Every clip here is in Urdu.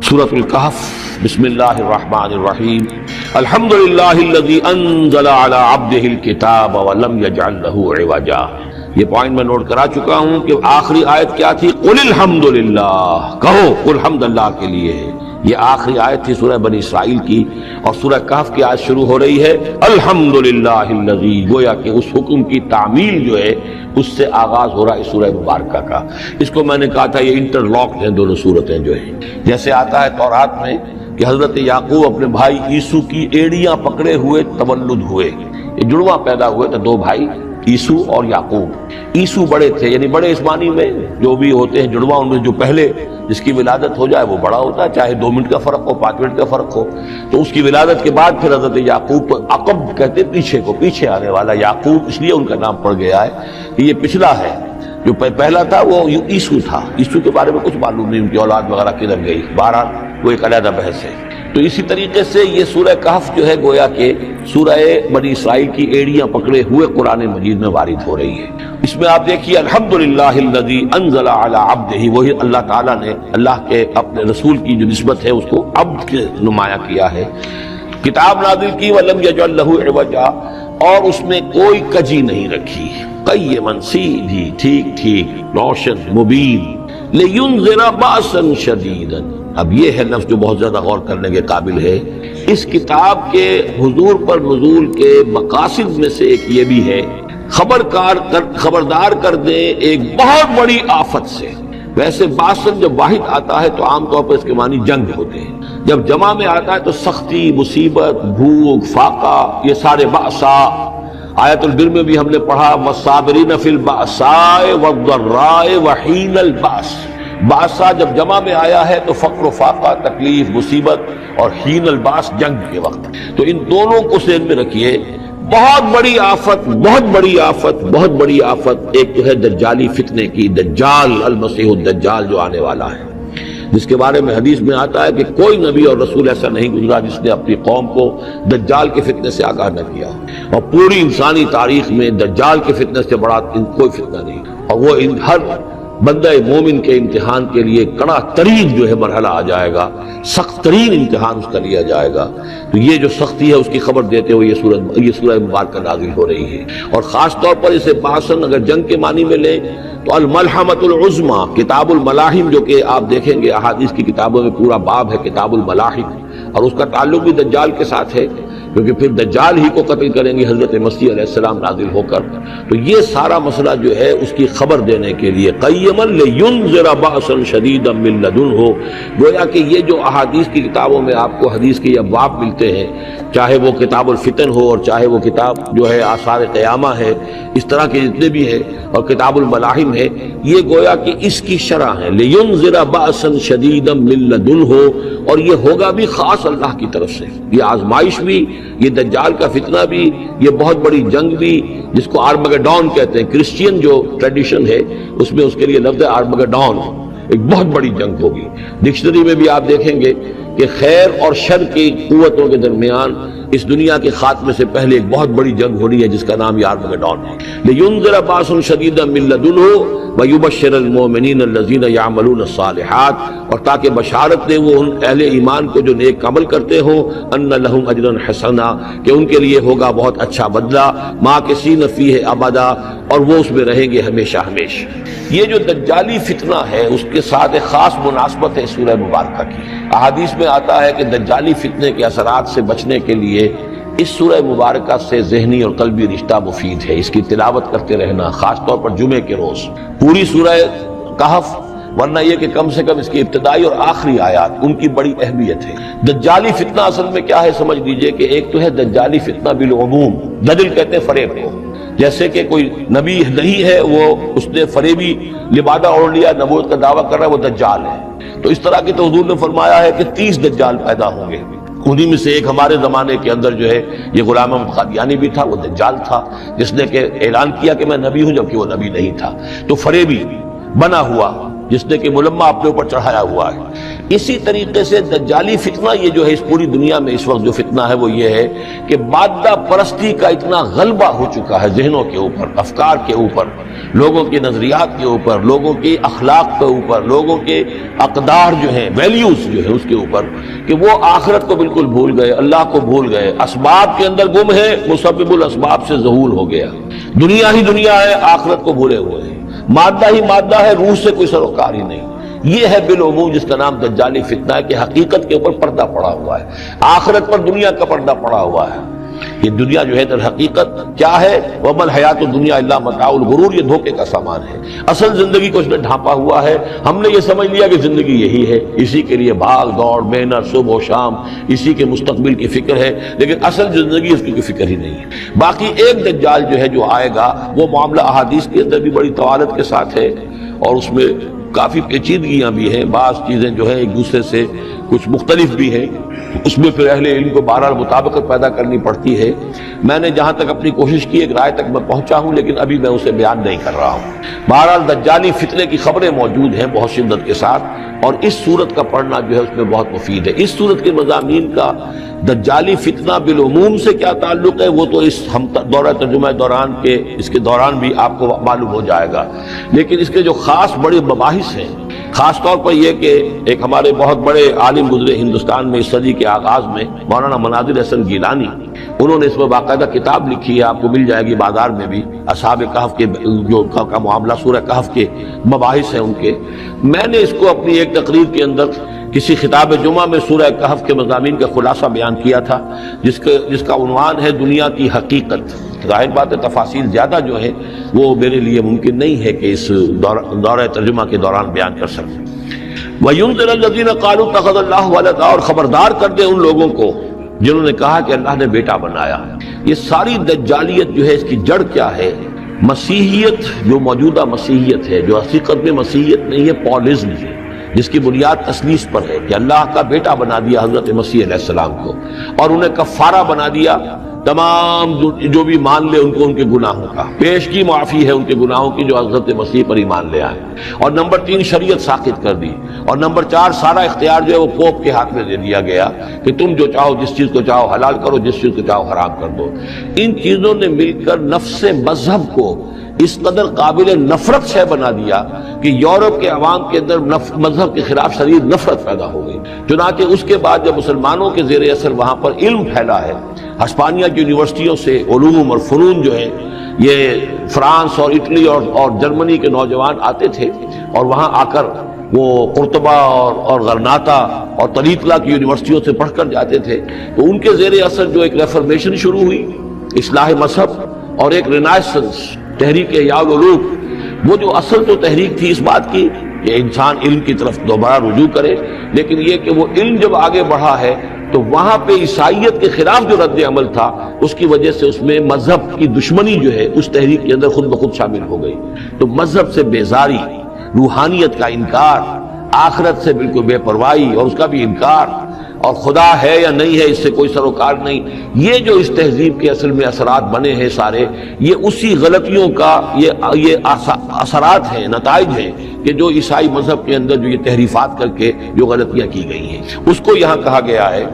سورۃ الکہف بسم اللہ الرحمن الرحیم الحمدللہ الذی انزل علی عبدہ الکتاب ولم یجعل لہ عوجا۔ یہ پوائنٹ میں نوٹ کرا چکا ہوں کہ آخری آیت کیا تھی؟ قل الحمدللہ، کہو قل حمد اللہ کے لیے ہے۔ یہ آخری آیت تھی سورہ بنی اسرائیل کی، اور سورہ کہف کی آیت شروع ہو رہی ہے الحمدللہ الذی، گویا کہ اس حکم کی تعمیل جو ہے اس سے آغاز ہو رہا ہے سورہ مبارکہ کا۔ اس کو میں نے کہا تھا یہ انٹرلاکڈ ہیں دونوں صورتیں جو ہیں، جیسے آتا ہے تورات میں کہ حضرت یعقوب اپنے بھائی عیسو کی ایڑیاں پکڑے ہوئے تولد ہوئے، یہ جڑواں پیدا ہوئے تھے، دو بھائی عیسو اور یعقوب۔ عیسو بڑے تھے، یعنی بڑے اسمانی میں جو بھی ہوتے ہیں جڑواں، ان میں جو پہلے جس کی ولادت ہو جائے وہ بڑا ہوتا ہے، چاہے 2 منٹ کا فرق ہو 5 منٹ کا فرق ہو۔ تو اس کی ولادت کے بعد پھر حضرت یعقوب کو عقب کہتے، پیچھے کو، پیچھے آنے والا یعقوب، اس لیے ان کا نام پڑ گیا ہے کہ یہ پچھلا ہے۔ جو پہلا تھا وہ عیسو تھا، عیسو کے بارے میں کچھ معلوم نہیں، ان کی اولاد وغیرہ کدھر گئی، بہرحال وہ ایک علیحدہ بحث ہے۔ تو اسی طریقے سے یہ سورہ کہف جو ہے گویا کہ سورہ بنی اسرائیل کی ایڑیاں پکڑے ہوئے قرآن مجید میں وارد ہو رہی ہے۔ اس میں آپ دیکھیے الحمدللہ الذی انزل علی عبدہ، وہی اللہ تعالیٰ نے اللہ کے اپنے رسول کی جو نسبت ہے اس کو عبد کے نمایاں کیا ہے۔ کتاب نازل کی ولم یجعل لہ عوجا، اور اس میں کوئی کجی نہیں رکھی، قیما، سیدھی، ٹھیک ٹھیک، روشن، مبین، لینذر باسا شدیدا۔ اب یہ ہے لفظ جو بہت زیادہ غور کرنے کے قابل ہے۔ اس کتاب کے حضور پر نزول کے مقاصد میں سے ایک یہ بھی ہے خبردار کر دیں ایک بہت بڑی آفت سے۔ ویسے باسن جب واحد آتا ہے تو عام طور پر اس کے معنی جنگ ہوتے ہیں، جب جمع میں آتا ہے تو سختی، مصیبت، بھوک، فاقہ، یہ سارے باسا۔ آیت البر میں بھی ہم نے پڑھا والصابرین فی الباساء والضراء وحین الباس۔ باسا جب جمع میں آیا ہے تو فقر و فاقہ، تکلیف، مصیبت، اور حین الباس جنگ کے وقت۔ تو ان دونوں کو ذہن میں رکھیے، بہت بڑی آفت، بہت بڑی آفت، بہت بڑی آفت ایک تو ہے دجالی فتنے کی، دجال المسیح الدجال جو آنے والا ہے، جس کے بارے میں حدیث میں آتا ہے کہ کوئی نبی اور رسول ایسا نہیں گزرا جس نے اپنی قوم کو دجال کے فتنے سے آگاہ نہ کیا، اور پوری انسانی تاریخ میں دجال کے فتنے سے بڑا کوئی فتنہ نہیں، اور وہ ہر بندہ مومن کے امتحان کے لیے کڑا ترین جو ہے مرحلہ آ جائے گا، سخت ترین امتحان اس کا لیا جائے گا۔ تو یہ جو سختی ہے اس کی خبر دیتے ہوئے یہ سورہ مبارکہ نازل ہو رہی ہے، اور خاص طور پر اسے باسن اگر جنگ کے معنی میں لیں تو الملحمۃ العظمیٰ، کتاب الملاحم، جو کہ آپ دیکھیں گے احادیث کی کتابوں میں پورا باب ہے کتاب الملاحم، اور اس کا تعلق بھی دجال کے ساتھ ہے، کیونکہ پھر دجال ہی کو قتل کریں گے حضرت مسیح علیہ السلام نازل ہو کر۔ تو یہ سارا مسئلہ جو ہے اس کی خبر دینے کے لیے قیما لینذر باسا شدیدا من لدنہ، گویا کہ یہ جو احادیث کی کتابوں میں آپ کو حدیث کے ابواب ملتے ہیں، چاہے وہ کتاب الفتن ہو اور چاہے وہ کتاب جو ہے آثار قیامہ ہے، اس طرح کے جتنے بھی ہیں، اور کتاب الملاحم ہے، یہ گویا کہ اس کی شرح ہے لینذر باسا شدیدا من لدنہ، اور یہ ہوگا بھی خاص اللہ کی طرف سے، یہ آزمائش بھی، یہ دجال کا فتنہ بھی، یہ بہت بڑی جنگ بھی، جس کو آرمگڈون کہتے ہیں، کرسچین جو ٹریڈیشن ہے اس میں اس کے لیے لفظ ہے آرمگڈون، ایک بہت بڑی جنگ ہوگی۔ ڈکشنری میں بھی آپ دیکھیں گے کہ خیر اور شر کی قوتوں کے درمیان اس دنیا کے خاتمے سے پہلے ایک بہت بڑی جنگ ہو رہی ہے جس کا نام آرمگڈون ہے۔ لینذر باسا شدیدا من لدنہ ویبشر المؤمنین الذین یعملون الصالحات، اور تاکہ بشارت دے وہ ان اہل ایمان کو جو نیک عمل کرتے ہوں، ان لہم اجرا حسنا، کہ ان کے لیے ہوگا بہت اچھا بدلہ، ماکثین فیہ ابدا، اور وہ اس میں رہیں گے ہمیشہ ہمیشہ۔ یہ جو دجالی فتنہ ہے اس کے ساتھ ایک خاص مناسبت ہے سورہ مبارکہ کی۔ احادیث میں آتا ہے کہ دجالی فتنے کے اثرات سے بچنے کے لیے اس سورہ مبارکہ سے ذہنی اور قلبی رشتہ مفید ہے، اس کی تلاوت کرتے رہنا، خاص طور پر جمعے کے روز پوری سورہ کہف، ورنہ یہ کہ کم سے کم اس کی ابتدائی اور آخری آیات ان کی بڑی اہمیت ہے۔ دجالی فتنہ اصل میں کیا ہے سمجھ لیجئے کہ ایک تو ہے دجالی فتنہ بالعموم، دجل کہتے ہیں فریب کو، جیسے کہ کوئی نبی نہیں ہے وہ اس نے فریبی لبادہ اوڑھ لیا، نبوت کا دعویٰ کر رہا ہے، وہ دجال ہے۔ تو اس طرح کی تو حضور نے فرمایا ہے کہ 30 دجال پیدا ہوں گے، انہی میں سے ایک ہمارے زمانے کے اندر جو ہے یہ غلام احمد قادیانی بھی تھا، وہ دجال تھا جس نے کہ اعلان کیا کہ میں نبی ہوں جبکہ وہ نبی نہیں تھا۔ تو فریبی بنا ہوا جس نے کہ ملمہ اپنے اوپر چڑھایا ہوا ہے۔ اسی طریقے سے دجالی فتنہ یہ جو ہے اس پوری دنیا میں اس وقت جو فتنہ ہے وہ یہ ہے کہ مادہ پرستی کا اتنا غلبہ ہو چکا ہے ذہنوں کے اوپر، افکار کے اوپر، لوگوں کے نظریات کے اوپر، لوگوں کے اخلاق کے اوپر، لوگوں کے اقدار جو ہیں، ویلیوز جو ہے اس کے اوپر، کہ وہ آخرت کو بالکل بھول گئے، اللہ کو بھول گئے، اسباب کے اندر گم ہے، مسبب الاسباب سے ظہور ہو گیا، دنیا ہی دنیا ہے، آخرت کو بھولے ہوئے ہیں، مادہ ہی مادہ ہے، روح سے کوئی سروکار ہی نہیں۔ یہ ہے بالعموم جس کا نام دجالی فتنہ ہے کہ حقیقت کے اوپر پردہ پڑا ہوا ہے، آخرت پر دنیا کا پردہ پڑا ہوا ہے۔ یہ دنیا جو ہے در حقیقت کیا ہے؟ وَمَا الْحَيَاةُ الدُّنْيَا إِلَّا مَتَاعُ الْغُرُورِ، یہ دھوکے کا سامان ہے، اصل زندگی کو اس نے ڈھانپا ہوا ہے۔ ہم نے یہ سمجھ لیا کہ زندگی یہی ہے، اسی کے لیے بھاگ دوڑ محنت صبح و شام، اسی کے مستقبل کی فکر ہے، لیکن اصل زندگی اس کی کوئی فکر ہی نہیں ہے۔ باقی ایک دجال جو ہے جو آئے گا وہ معاملہ احادیث کے اندر بھی بڑی طوالت کے ساتھ ہے، اور اس میں کافی پیچیدگیاں بھی ہیں، بعض چیزیں جو ہیں ایک دوسرے سے کچھ مختلف بھی ہیں، اس میں پھر اہل علم کو بہرحال مطابقت پیدا کرنی پڑتی ہے۔ میں نے جہاں تک اپنی کوشش کی ایک رائے تک میں پہنچا ہوں، لیکن ابھی میں اسے بیان نہیں کر رہا ہوں۔ بہرحال دجالی فتنے کی خبریں موجود ہیں بہت شدت کے ساتھ، اور اس صورت کا پڑھنا جو ہے اس میں بہت مفید ہے۔ اس صورت کے مضامین کا دجالی فتنہ بالعموم سے کیا تعلق ہے وہ تو اس ہم دورہ ترجمہ دوران کے اس کے دوران بھی آپ کو معلوم ہو جائے گا، لیکن اس کے جو خاص بڑے مباحث ہیں، خاص طور پر یہ کہ ایک ہمارے بہت بڑے عالم گزرے ہندوستان میں اس صدی کے آغاز میں، مولانا مناظر حسن گیلانی، انہوں نے اس میں باقاعدہ کتاب لکھی ہے، آپ کو مل جائے گی بازار میں بھی، اصحاب کہف کے جو کا معاملہ سورہ کہف کے مباحث ہیں ان کے۔ میں نے اس کو اپنی ایک تقریر کے اندر کسی خطاب جمعہ میں سورہ کہف کے مضامین کا خلاصہ بیان کیا تھا، جس کا عنوان ہے دنیا کی حقیقت۔ ظاہر بات ہے تفاصیل زیادہ جو ہے وہ میرے لیے ممکن نہیں ہے کہ اس دورہ ترجمہ کے دوران بیان کر سکوں۔ وَيُنذِرَ الَّذِينَ قَالُوا اتَّخَذَ اللَّهُ وَلَدًا، اور خبردار کر دے ان لوگوں کو جنہوں نے کہا کہ اللہ نے بیٹا بنایا۔ یہ ساری دجالیت جو ہے اس کی جڑ کیا ہے؟ مسیحیت، جو موجودہ مسیحیت ہے، جو حقیقت میں مسیحیت نہیں ہے، پالزم ہے، جس کی بنیاد تثلیث پر ہے کہ اللہ کا بیٹا بنا دیا حضرت مسیح علیہ السلام کو، اور انہیں کفارہ بنا دیا تمام جو بھی مان لے ان کو ان کے گناہوں کا، پیشگی معافی ہے ان کے گناہوں کی جو حضرت مسیح پر ایمان لے آئے، اور نمبر 3 شریعت ساقط کر دی، اور نمبر 4 سارا اختیار جو ہے وہ پوپ کے ہاتھ میں دے دیا گیا کہ تم جو چاہو جس چیز کو چاہو حلال کرو، جس چیز کو چاہو حرام کر دو۔ ان چیزوں نے مل کر نفس مذہب کو اس قدر قابل نفرت سے بنا دیا کہ یورپ کے عوام کے اندر مذہب کے خلاف شدید نفرت پیدا ہو گئی۔ چنانچہ اس کے بعد جب مسلمانوں کے زیر اثر وہاں پر علم پھیلا ہے، ہسپانیہ کی یونیورسٹیوں سے علوم اور فنون جو ہے یہ فرانس اور اٹلی اور جرمنی کے نوجوان آتے تھے، اور وہاں آ کر وہ قرطبہ اور غرناطہ اور طریقلہ کی یونیورسٹیوں سے پڑھ کر جاتے تھے، تو ان کے زیر اثر جو ایک ریفارمیشن شروع ہوئی، اصلاح مذہب، اور ایک رینائسنس، تحریک احیاء العلوم، وہ جو اصل تو تحریک تھی اس بات کی کہ انسان علم کی طرف دوبارہ رجوع کرے، لیکن یہ کہ وہ علم جب آگے بڑھا ہے تو وہاں پہ عیسائیت کے خلاف جو رد عمل تھا اس کی وجہ سے اس میں مذہب کی دشمنی جو ہے اس تحریک کے اندر خود بخود شامل ہو گئی۔ تو مذہب سے بیزاری، روحانیت کا انکار، آخرت سے بالکل بے پرواہی اور اس کا بھی انکار، اور خدا ہے یا نہیں ہے اس سے کوئی سروکار نہیں، یہ جو اس تہذیب کے اصل میں اثرات بنے ہیں سارے، یہ اسی غلطیوں کا یہ اثرات ہیں، نتائج ہیں کہ جو عیسائی مذہب کے اندر جو یہ تحریفات کر کے جو غلطیاں کی گئی ہیں، اس کو یہاں کہا گیا ہے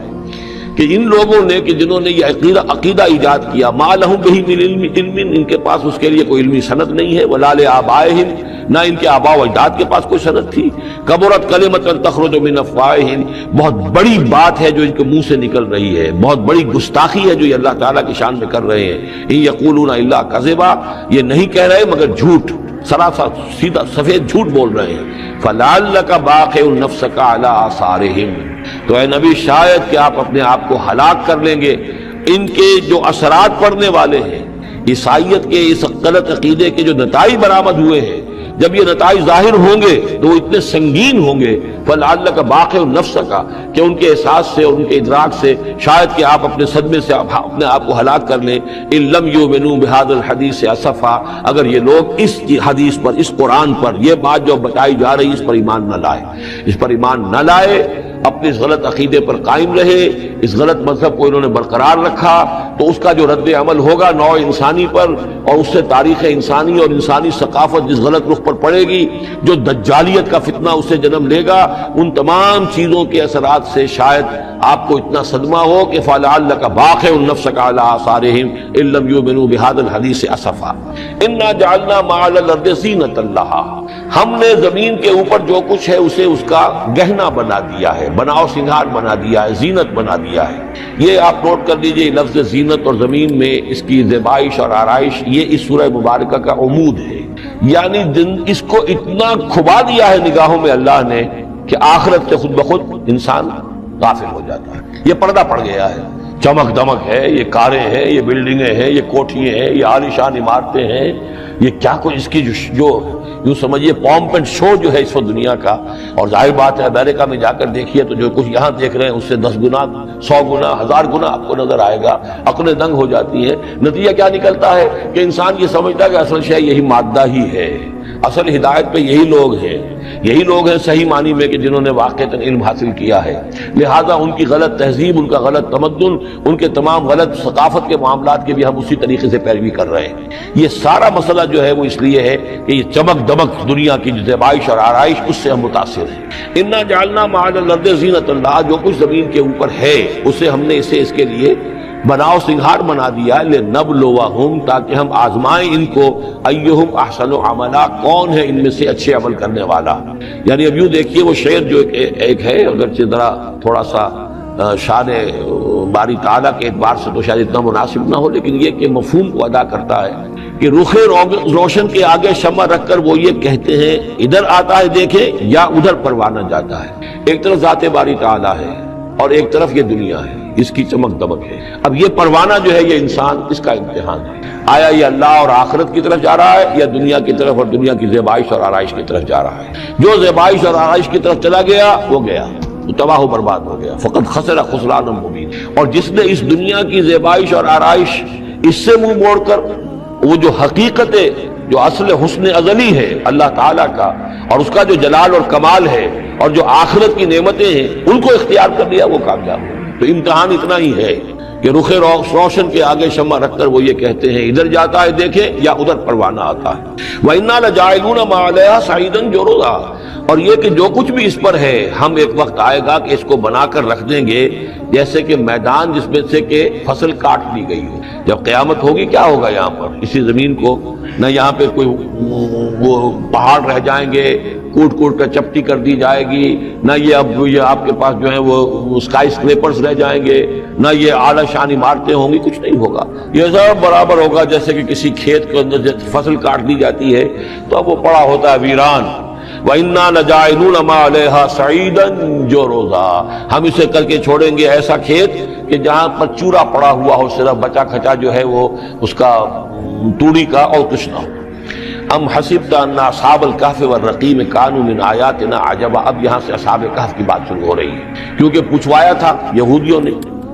کہ ان لوگوں نے کہ جنہوں نے یہ عقیدہ ایجاد کیا، ما لہم بہ من علم، ان کے پاس اس کے لیے کوئی علمی سند نہیں ہے، ولا لآبائہم، نہ ان کے آباء و اجداد کے پاس کوئی سند تھی، کبرت کلمۃ تخرج من افواہہم، بہت بڑی بات ہے جو ان کے منہ سے نکل رہی ہے، بہت بڑی گستاخی ہے جو یہ اللہ تعالیٰ کی شان میں کر رہے ہیں، ان یقولون الا کذبا، یہ نہیں کہہ رہے مگر جھوٹ، سراسر سیدھا سفید جھوٹ بول رہے ہیں۔ فلعلک باخع نفسک علی آثارہم، تو اے نبی شاید کہ آپ اپنے آپ کو ہلاک کر لیں گے ان کے جو اثرات پڑنے والے ہیں، عیسائیت کے اس غلط عقیدے کے جو نتائج برآمد ہوئے ہیں، جب یہ نتائج ظاہر ہوں گے تو وہ اتنے سنگین ہوں گے، فلعلک باخع نفسک، کہ ان کے احساس سے اور ان کے ادراک سے شاید کہ آپ اپنے صدمے سے اپنے آپ کو ہلاک کر لیں۔ ان لم یؤمنوا بہذا الحدیث اسفا، اگر یہ لوگ اس حدیث پر، اس قرآن پر، یہ بات جو بتائی جا رہی اس پر ایمان نہ لائے، اس پر ایمان نہ لائے اپنے اس غلط عقیدے پر قائم رہے، اس غلط مذہب کو انہوں نے برقرار رکھا، تو اس کا جو رد عمل ہوگا نوع انسانی پر، اور اس سے تاریخ انسانی اور انسانی ثقافت جس غلط رخ پر پڑے گی، جو دجالیت کا فتنہ اس سے جنم لے گا، ان تمام چیزوں کے اثرات سے شاید آپ کو اتنا صدمہ ہو کہ فَلَعَلَّكَ بَاخِعٌ نَفْسَكَ عَلَىٰ آثَارِهِمْ إِن لَّمْ يُؤْمِنُوا بِهَٰذَا الْحَدِيثِ أَسَفًا إِنَّا جَعَلْنَا مَا عَلَى الْأَرْضِ زِينَةً لَّهَا، ہم نے زمین کے اوپر جو کچھ ہے اسے اس کا گہنا بنا دیا ہے، بناؤ سنگھار بنا دیا ہے، زینت بنا دیا ہے۔ یہ آپ نوٹ کر لیجئے، لفظ زینت اور زمین میں اس کی زیبائش اور آرائش یہ اس سورہ مبارکہ کا عمود ہے، یعنی اس کو اتنا کھبا دیا ہے نگاہوں میں اللہ نے کہ آخرت سے خود بخود انسان غافل ہو جاتا ہے۔ یہ پردہ پڑ گیا ہے، چمک دمک ہے، یہ کاریں ہیں، یہ بلڈنگیں ہیں، یہ کوٹھیاں ہیں، یہ عالیشان عمارتیں ہیں، یہ کیا کوئی اس کی جو یوں سمجھیے پومپ اینڈ شو جو ہے اس وقت دنیا کا، اور ظاہر بات ہے امریکہ میں جا کر دیکھیے تو جو کچھ یہاں دیکھ رہے ہیں اس سے 10 گنا 100 گنا 1000 گنا آپ کو نظر آئے گا، عقلیں دنگ ہو جاتی ہیں۔ نتیجہ کیا نکلتا ہے کہ انسان یہ سمجھتا ہے کہ اصل شے یہی مادہ ہی ہے، اصل ہدایت پہ یہی لوگ ہیں صحیح معنی میں کہ جنہوں نے واقعتاً علم حاصل کیا ہے، لہذا ان کی غلط تہذیب، ان کا غلط تمدن، ان کے تمام غلط ثقافت کے معاملات کے بھی ہم اسی طریقے سے پیروی کر رہے ہیں۔ یہ سارا مسئلہ جو ہے وہ اس لیے ہے کہ یہ چمک دمک دنیا کی جو زیبائش اور آرائش اس سے ہم متاثر ہیں۔ انا جعلنا ما علی الارض زینۃ اللہ، جو کچھ زمین کے اوپر ہے اسے ہم نے اس کے لیے بناؤ سنگھار بنا دیا، لنبلوہم، تاکہ ہم آزمائیں ان کو، ایہم احسن عملا، کون ہے ان میں سے اچھے عمل کرنے والا۔ یعنی اب یوں دیکھیے وہ شعر جو ایک ہے، اگرچہ ذرا تھوڑا سا شان باری تعالیٰ کے اعتبار سے تو شاید اتنا مناسب نہ ہو، لیکن یہ کہ مفہوم کو ادا کرتا ہے کہ رخ روشن کے آگے شمع رکھ کر وہ یہ کہتے ہیں ادھر آتا ہے دیکھے یا ادھر پروانہ جاتا ہے۔ ایک طرف ذات باری تعالیٰ ہے اور ایک طرف یہ دنیا ہے، اس کی چمک دمک ہے۔ اب یہ پروانہ جو ہے یہ انسان، اس کا امتحان ہے، آیا یہ اللہ اور آخرت کی طرف جا رہا ہے یا دنیا کی طرف اور دنیا کی زیبائش اور آرائش کی طرف جا رہا ہے۔ جو زیبائش اور آرائش کی طرف چلا گیا وہ گیا، وہ تباہ و برباد ہو گیا، فقط خسر خسرانا مبین۔ اور جس نے اس دنیا کی زیبائش اور آرائش اس سے منہ موڑ کر وہ جو حقیقت ہے، جو اصل حسن ازلی ہے اللہ تعالیٰ کا، اور اس کا جو جلال اور کمال ہے، اور جو آخرت کی نعمتیں ہیں ان کو اختیار کر لیا، وہ کامیاب ہو۔ تو امتحان اتنا ہی ہے کہ رخ روشن کے آگے شمع رکھ کر وہ یہ کہتے ہیں ادھر جاتا ہے دیکھیں یا ادھر پروانہ آتا ہے۔ وَإِنَّا لَجَاعِلُونَ مَا عَلَيْهَا صَعِيدًا جُرُزًا، اور یہ کہ جو کچھ بھی اس پر ہے ہم ایک وقت آئے گا کہ اس کو بنا کر رکھ دیں گے جیسے کہ میدان جس میں سے کہ فصل کاٹ لی گئی ہو۔ جب قیامت ہوگی کیا ہوگا یہاں پر، اسی زمین کو نہ یہاں پہ کوئی وہ پہاڑ رہ جائیں گے کوٹ کوٹ کر چپٹی کر دی جائے گی، نہ یہ آپ کے پاس جو ہے وہ اسکائی اسکریپرز رہ جائیں گے، نہ یہ اعلیٰ شان عمارتیں ہوں گی، کچھ نہیں ہوگا۔ یہ سب برابر ہوگا جیسے کہ کسی کھیت کے اندر فصل کاٹ دی جاتی ہے تو اب وہ پڑا ہوتا ہے ویران۔ وَإِنَّا لَجَاعِلُونَ مَا عَلَيْهَا صَعِيدًا جُرُزًا، ہم اسے کر کے چھوڑیں گے ایسا کھیت کہ جہاں پر چورا پڑا ہوا ہو، صرف بچا کھچا جو ہے وہ اس کا توڑی کا، اور کچھ نہ ہو۔ ام حسبت ان اصحاب الکہف والرقیم کانوا من آیاتنا عجبا، اب یہاں سے اصحاب کہف کی بات شروع ہو رہی ہے، کیونکہ پوچھوایا تھا یہودیوں نے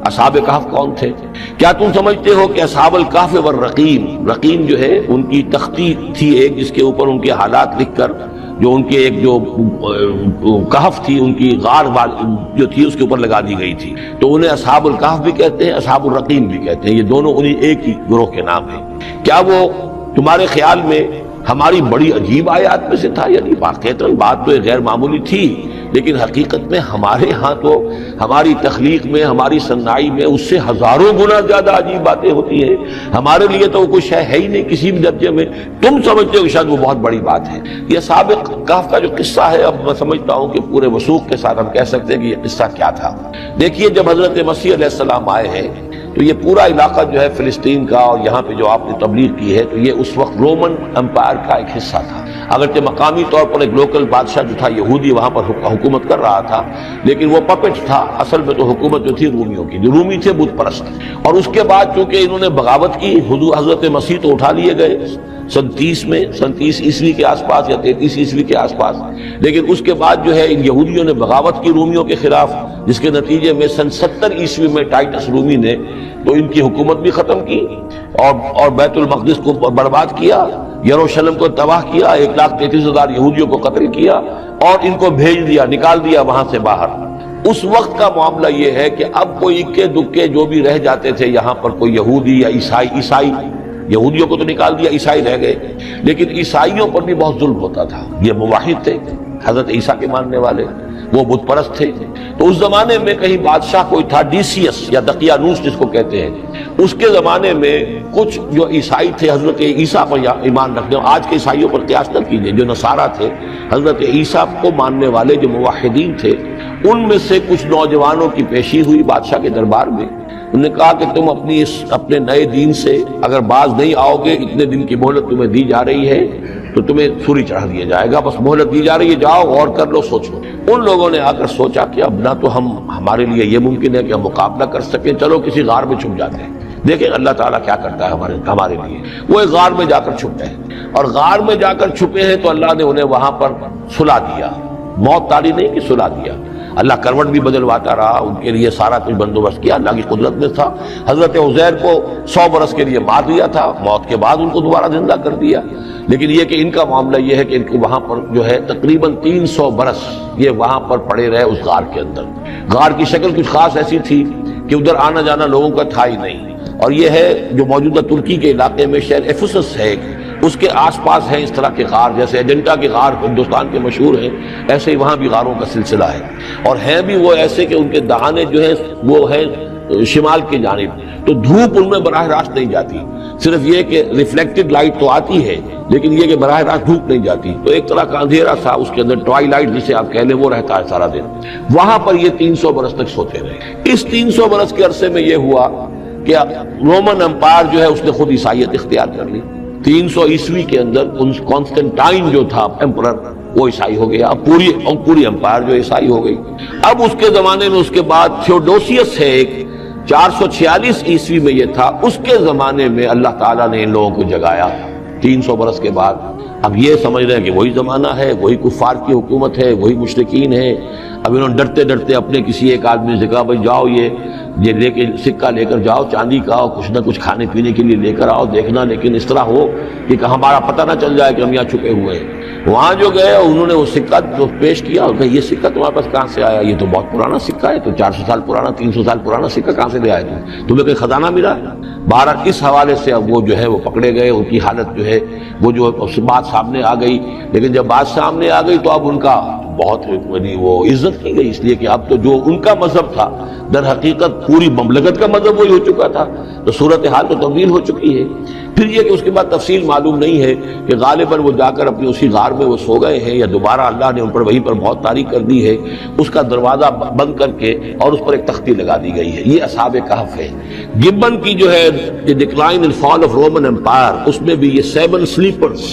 اصحاب کہف کون تھے۔ کیا تم سمجھتے ہو کہ اصحاب الکہف والرقیم، رقیم جو ہے ان کی تختی تھی ایک جس کے اوپر ان کے حالات لکھ کر، جو ان کے ایک جو کہف تھی ان کی غار جو تھی اس کے اوپر لگا دی گئی تھی، تو انہیں اصحاب الکہف بھی کہتے ہیں، اصحاب الرقیم بھی کہتے ہیں، یہ دونوں انہی ایک ہی گروہ کے نام ہیں۔ کیا وہ تمہارے خیال میں ہماری بڑی عجیب آیات میں سے تھا؟ یعنی واقعتاً بات تو غیر معمولی تھی، لیکن حقیقت میں ہمارے ہاں تو ہماری تخلیق میں، ہماری صنائی میں اس سے ہزاروں گنا زیادہ عجیب باتیں ہوتی ہیں۔ ہمارے لیے تو وہ کچھ ہے ہی نہیں کسی بھی درجے میں، تم سمجھتے ہو کہ شاید وہ بہت بڑی بات ہے۔ یہ سابق کہف کا جو قصہ ہے، اب میں سمجھتا ہوں کہ پورے وثوق کے ساتھ ہم کہہ سکتے ہیں کہ یہ قصہ کیا تھا۔ دیکھیے جب حضرت مسیح علیہ السلام آئے ہیں تو یہ پورا علاقہ جو ہے فلسطین کا اور یہاں پہ جو آپ نے تبلیغ کی ہے، تو یہ اس وقت رومن امپائر کا ایک حصہ تھا۔ اگرچہ مقامی طور پر ایک لوکل بادشاہ جو تھا یہودی وہاں پر حکومت کر رہا تھا، لیکن وہ پپٹ تھا، اصل میں تو حکومت جو تھی رومیوں کی، جو رومی تھے بت پرست۔ اور اس کے بعد چونکہ انہوں نے بغاوت کی، حضرت مسیح تو اٹھا لیے گئے سن 30 عیسوی کے آس پاس یا 33 عیسوی کے آس پاس، لیکن اس کے بعد جو ہے ان یہودیوں نے بغاوت کی رومیوں کے خلاف، جس کے نتیجے میں سن 70 عیسوی میں ٹائٹس رومی نے تو ان کی حکومت بھی ختم کی اور بیت المقدس کو برباد کیا، یروشلم کو تباہ کیا، 1,33,000 یہودیوں کو قتل کیا اور ان کو بھیج دیا، نکال دیا وہاں سے باہر۔ اس وقت کا معاملہ یہ ہے کہ اب کوئی اکے دکے جو بھی رہ جاتے تھے یہاں پر، کوئی یہودی یا عیسائی، یہودیوں کو تو نکال دیا، عیسائی رہ گئے، لیکن عیسائیوں پر بھی بہت ظلم ہوتا تھا۔ یہ موحد تھے، حضرت عیسیٰ کے ماننے والے، وہ بت پرست تھے۔ تو اس زمانے میں کہیں بادشاہ کوئی تھا ڈیسیس یا دقیانوس جس کو کہتے ہیں، اس کے زمانے میں کچھ جو عیسائی تھے حضرت عیسیٰ پر ایمان رکھنے، آج کے عیسائیوں پر قیاس نہ کیجیے، جو نصارہ تھے حضرت عیسیٰ کو ماننے والے جو موحدین تھے، ان میں سے کچھ نوجوانوں کی پیشی ہوئی بادشاہ کے دربار میں۔ انہوں نے کہا کہ تم اپنے نئے دین سے اگر باز نہیں آؤ گے، اتنے دن کی مہلت تمہیں دی جا رہی ہے تو تمہیں سولی چڑھا دیا جائے گا، بس مہلت دی جا رہی ہے، جاؤ غور کر لو، سوچو۔ ان لوگوں نے آ کر سوچا کہ اب نہ تو ہمارے لیے یہ ممکن ہے کہ ہم مقابلہ کر سکیں، چلو کسی غار میں چھپ جاتے ہیں، دیکھیں اللہ تعالیٰ کیا کرتا ہے ہمارے لیے۔ وہ ایک غار میں جا کر چھپ گئے، اور غار میں جا کر چھپے ہیں تو اللہ نے انہیں وہاں پر سلا دیا، موت طاری نہیں کہ سلا دیا۔ اللہ کروٹ بھی بدلواتا رہا، ان کے لیے سارا کچھ بندوبست کیا، اللہ کی قدرت میں تھا۔ حضرت عزیر کو 100 برس کے لیے مار دیا تھا، موت کے بعد ان کو دوبارہ زندہ کر دیا۔ لیکن یہ کہ ان کا معاملہ یہ ہے کہ ان کو وہاں پر جو ہے تقریباً 300 برس یہ وہاں پر پڑے رہے اس غار کے اندر۔ غار کی شکل کچھ خاص ایسی تھی کہ ادھر آنا جانا لوگوں کا تھا ہی نہیں، اور یہ ہے جو موجودہ ترکی کے علاقے میں شہر ایفسس ہے، اس کے آس پاس ہیں اس طرح کے غار، جیسے ایجنٹا کے غار ہندوستان کے مشہور ہیں، ایسے ہی وہاں بھی غاروں کا سلسلہ ہے، اور ہیں بھی وہ ایسے کہ ان کے دہانے جو ہیں وہ ہے شمال کی جانب، تو دھوپ ان میں براہ راست نہیں جاتی، صرف یہ کہ ریفلیکٹڈ لائٹ تو آتی ہے، لیکن یہ کہ براہ راست دھوپ نہیں جاتی، تو ایک طرح کا اندھیرا سا اس کے اندر، ٹوائی لائٹ جسے آپ کہہ لیں، وہ رہتا ہے سارا دن۔ وہاں پر یہ 300 برس تک سوتے رہے۔ اس 300 برس کے عرصے میں یہ ہوا کہ رومن امپائر جو ہے اس نے خود عیسائیت اختیار کر لی۔ 300 عیسوی کے اندر کانسٹنٹائن جو تھا ایمپرر، وہ عیسائی ہو گیا، اب پوری امپائر جو عیسائی ہو گئی۔ اب اس کے زمانے میں اس کے بعد تھیوڈوسیس ہے ایک، 446 عیسوی میں یہ تھا، اس کے زمانے میں اللہ تعالیٰ نے ان لوگوں کو جگایا 300 برس کے بعد۔ اب یہ سمجھ رہے ہیں کہ وہی زمانہ ہے، وہی کفار کی حکومت ہے، وہی مشرکین ہے۔ اب انہوں نے ڈرتے ڈرتے اپنے کسی ایک آدمی سے کہا بھائی جاؤ یہ لے کے سکہ لے کر جاؤ، چاندی کا، کچھ نہ کچھ کھانے پینے کے لیے لے کر آؤ، دیکھنا لیکن اس طرح ہو کہ ہمارا پتہ نہ چل جائے کہ ہم یہاں چھپے ہوئے ہیں۔ وہاں جو گئے انہوں نے وہ سکہ جو پیش کیا، اور کہا یہ سکہ تمہارے پاس کہاں سے آیا؟ یہ تو بہت پرانا سکہ ہے، تو 400 سال پرانا، 300 سال پرانا سکہ کہاں سے لے آئے تمہیں کوئی خزانہ ملا؟ بہرحال اس حوالے سے اب وہ جو ہے وہ پکڑے گئے، ان کی حالت جو ہے وہ جو بات سامنے آ گئی۔ لیکن جب بات سامنے آ گئی تو اب ان کا بہت وہ عزت کی گئی، اس لیے کہ اب تو جو ان کا مذہب تھا در حقیقت پوری مملکت کا مذہب وہی ہو چکا تھا، تو صورتحال تو تبدیل ہو چکی ہے۔ پھر یہ کہ اس کے بعد تفصیل معلوم نہیں ہے کہ غالباً وہ جا کر اپنی اسی غار میں وہ سو گئے ہیں، یا دوبارہ اللہ نے ان پر وہیں پر بہت تاریخ کر دی ہے، اس کا دروازہ بند کر کے اور اس پر ایک تختی لگا دی گئی ہے۔ یہ اصحاب کہف ہے۔ گبن کی جو ہے decline and fall of Roman empire, اس میں بھی یہ 7 سلیپرز،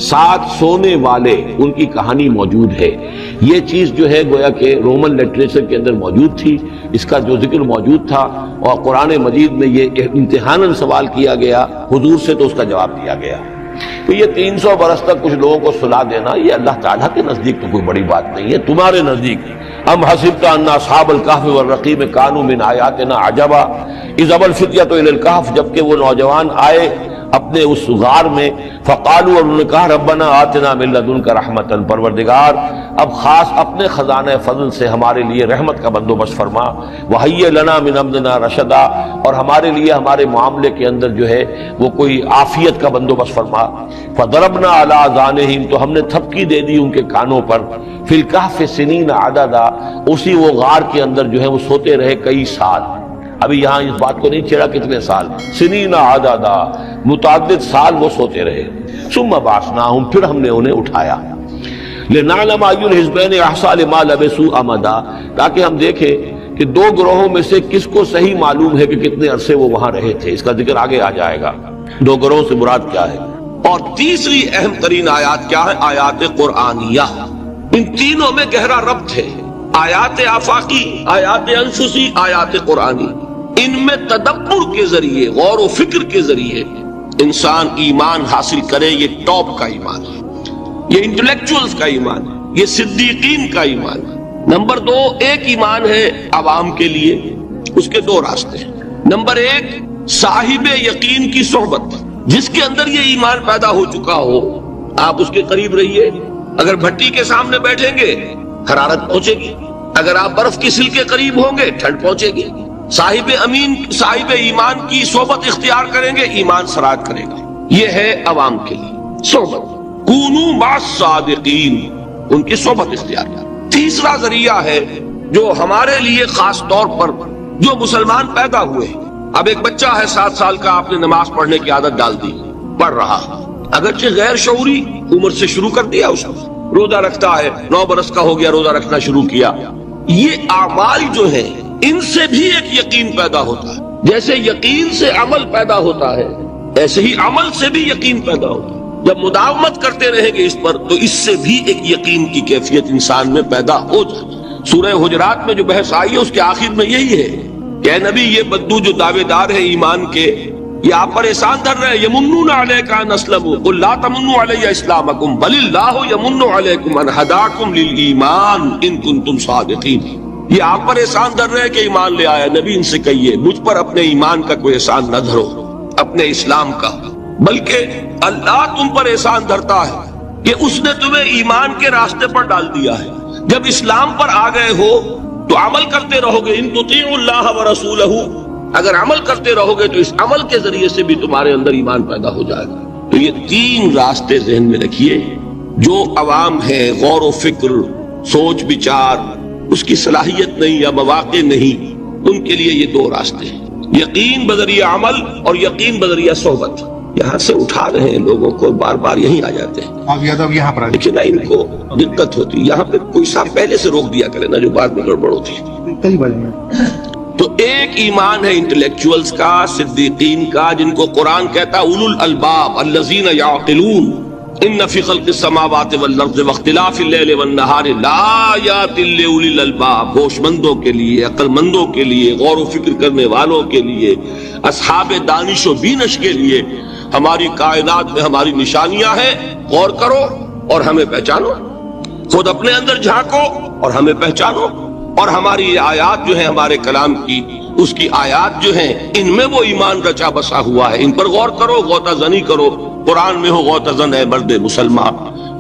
7 سونے والے، ان کی کہانی موجود ہے۔ یہ چیز جو ہے گویا کہ رومن لٹریچر کے اندر موجود تھی، اس کا جو ذکر موجود تھا، اور قرآن مجید میں یہ امتحاناً سوال کیا گیا حضور سے، تو اس کا جواب دیا گیا۔ تو یہ 300 برس تک کچھ لوگوں کو سلا دینا، یہ اللہ تعالیٰ کے نزدیک تو کوئی بڑی بات نہیں ہے، تمہارے نزدیک ام حسبت ان اصحاب الکہف والرقیم کانوا من آیاتنا عجبا اذ ابى الفتية الى الکہف، جبکہ وہ نوجوان آئے اپنے اس غار میں، فقالوا، اور انہوں نے کہا ربنا آتنا من لدنک رحمتا، پروردگار اب خاص اپنے خزانہ فضل سے ہمارے لیے رحمت کا بندوبست فرما، وہیئ لنا من امرنا رشدا، اور ہمارے لیے ہمارے معاملے کے اندر جو ہے وہ کوئی عافیت کا بندوبست فرما، فضربنا علی آذانہم، تو ہم نے تھپکی دے دی ان کے کانوں پر، فی الکہف سنین عددا، اسی وہ غار کے اندر جو ہے وہ سوتے رہے کئی سال۔ ابھی یہاں اس بات کو نہیں چھیڑا کتنے سال، سنین عددا، متعدد سال وہ سوتے رہے۔ ثم بعثناہم، پھر ہم نے انہیں اٹھایا، لنعلم ای الحزبین احصیٰ لما لبثوا امدا، تاکہ ہم دیکھیں کہ 2 گروہوں میں سے کس کو صحیح معلوم ہے کہ کتنے عرصے وہ وہاں رہے تھے۔ اس کا ذکر آگے آ جائے گا 2 گروہوں سے مراد کیا ہے۔ اور تیسری اہم ترین آیات کیا ہے؟ آیات قرآنیہ۔ ان تینوں میں گہرا ربط ہے، آیات آفاقی، آیات انفسی، آیات قرآنی۔ ان میں تدبر کے ذریعے، غور و فکر کے ذریعے انسان ایمان حاصل کرے، یہ ٹاپ کا ایمان ہے، یہ انٹلیکچوئلز کا ایمان ہے، یہ صدیقین کا ایمان ہے۔ نمبر 2، ایک ایمان ہے عوام کے لیے، اس کے 2 راستے ہیں۔ نمبر 1، صاحب یقین کی صحبت، جس کے اندر یہ ایمان پیدا ہو چکا ہو، آپ اس کے قریب رہیے، اگر بھٹی کے سامنے بیٹھیں گے حرارت پہنچے گی، اگر آپ برف کی سل کے قریب ہوں گے ٹھنڈ پہنچے گی، صاحب ایمان کی صحبت اختیار کریں گے ایمان سرات کرے گا۔ یہ ہے عوام کے لیے صحبت، کونوا مع الصادقین، ان کی صحبت اختیار کریں۔ تیسرا ذریعہ ہے جو ہمارے لیے خاص طور پر جو مسلمان پیدا ہوئے، اب ایک بچہ ہے 7 سال کا، آپ نے نماز پڑھنے کی عادت ڈال دی، پڑھ رہا، اگرچہ غیر شعوری عمر سے شروع کر دیا، اس نے روزہ رکھتا ہے، 9 برس کا ہو گیا روزہ رکھنا شروع کیا۔ یہ اعمال جو ہیں ان سے بھی ایک یقین پیدا ہوتا ہے، جیسے یقین سے عمل پیدا ہوتا ہے ایسے ہی عمل سے بھی یقین پیدا ہوتا ہے۔ جب مداومت کرتے رہیں گے اس پر تو اس سے بھی ایک یقین کی کیفیت انسان میں پیدا ہو جاتی ہے۔ سورہ حجرات میں جو بحث آئی ہے اس کے آخر میں یہی ہے کہ اے نبی یہ بدو جو دعوے دار ہے ایمان کے، یہ آپ پر احسان دھر رہے ہیں، یمنون علیک ان اسلموا قل لا تمنوا علی اسلامکم بل اللہ یمن علیکم ان ہداکم للایمان ان کنتم صادقین۔ یہ آپ پر احسان دھر رہے ہیں کہ ایمان لے آیا، نبی ان سے کہیے مجھ پر اپنے ایمان کا کوئی احسان نہ دھرو، اپنے اسلام کا، بلکہ اللہ تم پر احسان دھرتا ہے کہ اس نے تمہیں ایمان کے راستے پر ڈال دیا ہے۔ جب اسلام پر آ گئے ہو تو عمل کرتے رہو گے، ان تطیعوا اللہ ورسولہ، اگر عمل کرتے رہو گے تو اس عمل کے ذریعے سے بھی تمہارے اندر ایمان پیدا ہو جائے گا۔ تو یہ 3 راستے ذہن میں رکھیے، جو عوام ہے غور و فکر، سوچ بچار، اس کی صلاحیت نہیں یا مواقع نہیں، ان کے لیے یہ 2 راستے ہیں، یقین بذریعہ عمل اور یقین بذریعہ صحبت۔ یہاں سے اٹھا رہے ہیں لوگوں کو، بار بار یہیں آ جاتے ہیں، آپ یادو یہاں پر لیکن نہ ان کو دقت ہوتی، یہاں پہ کوئی صاحب پہلے سے روک دیا کرے نا جو بعد میں گڑبڑ ہوتی ہے۔ تو ایک ایمان ہے انٹلیکچوئلز کا، صدیقین کا، جن کو قرآن کہتا ہے اولو الالباب الذین یعقلون ان فی خلق السماوات والارض واختلاف اللیل والنہار لآیات لأولی الالباب، ہوش مندوں کے لیے، عقل مندوں کے لیے، غور و فکر کرنے والوں کے لیے، اصحاب دانش و بینش کے لیے ہماری کائنات میں ہماری نشانیاں ہیں، غور کرو اور ہمیں پہچانو، خود اپنے اندر جھانکو اور ہمیں پہچانو، اور ہماری آیات جو ہیں ہمارے کلام کی، اس کی آیات جو ہیں ان میں وہ ایمان رچا بسا ہوا ہے، ان پر غور کرو، غوطہ زنی کرو، قرآن میں ہو غوطہ زن ہے مرد مسلمان۔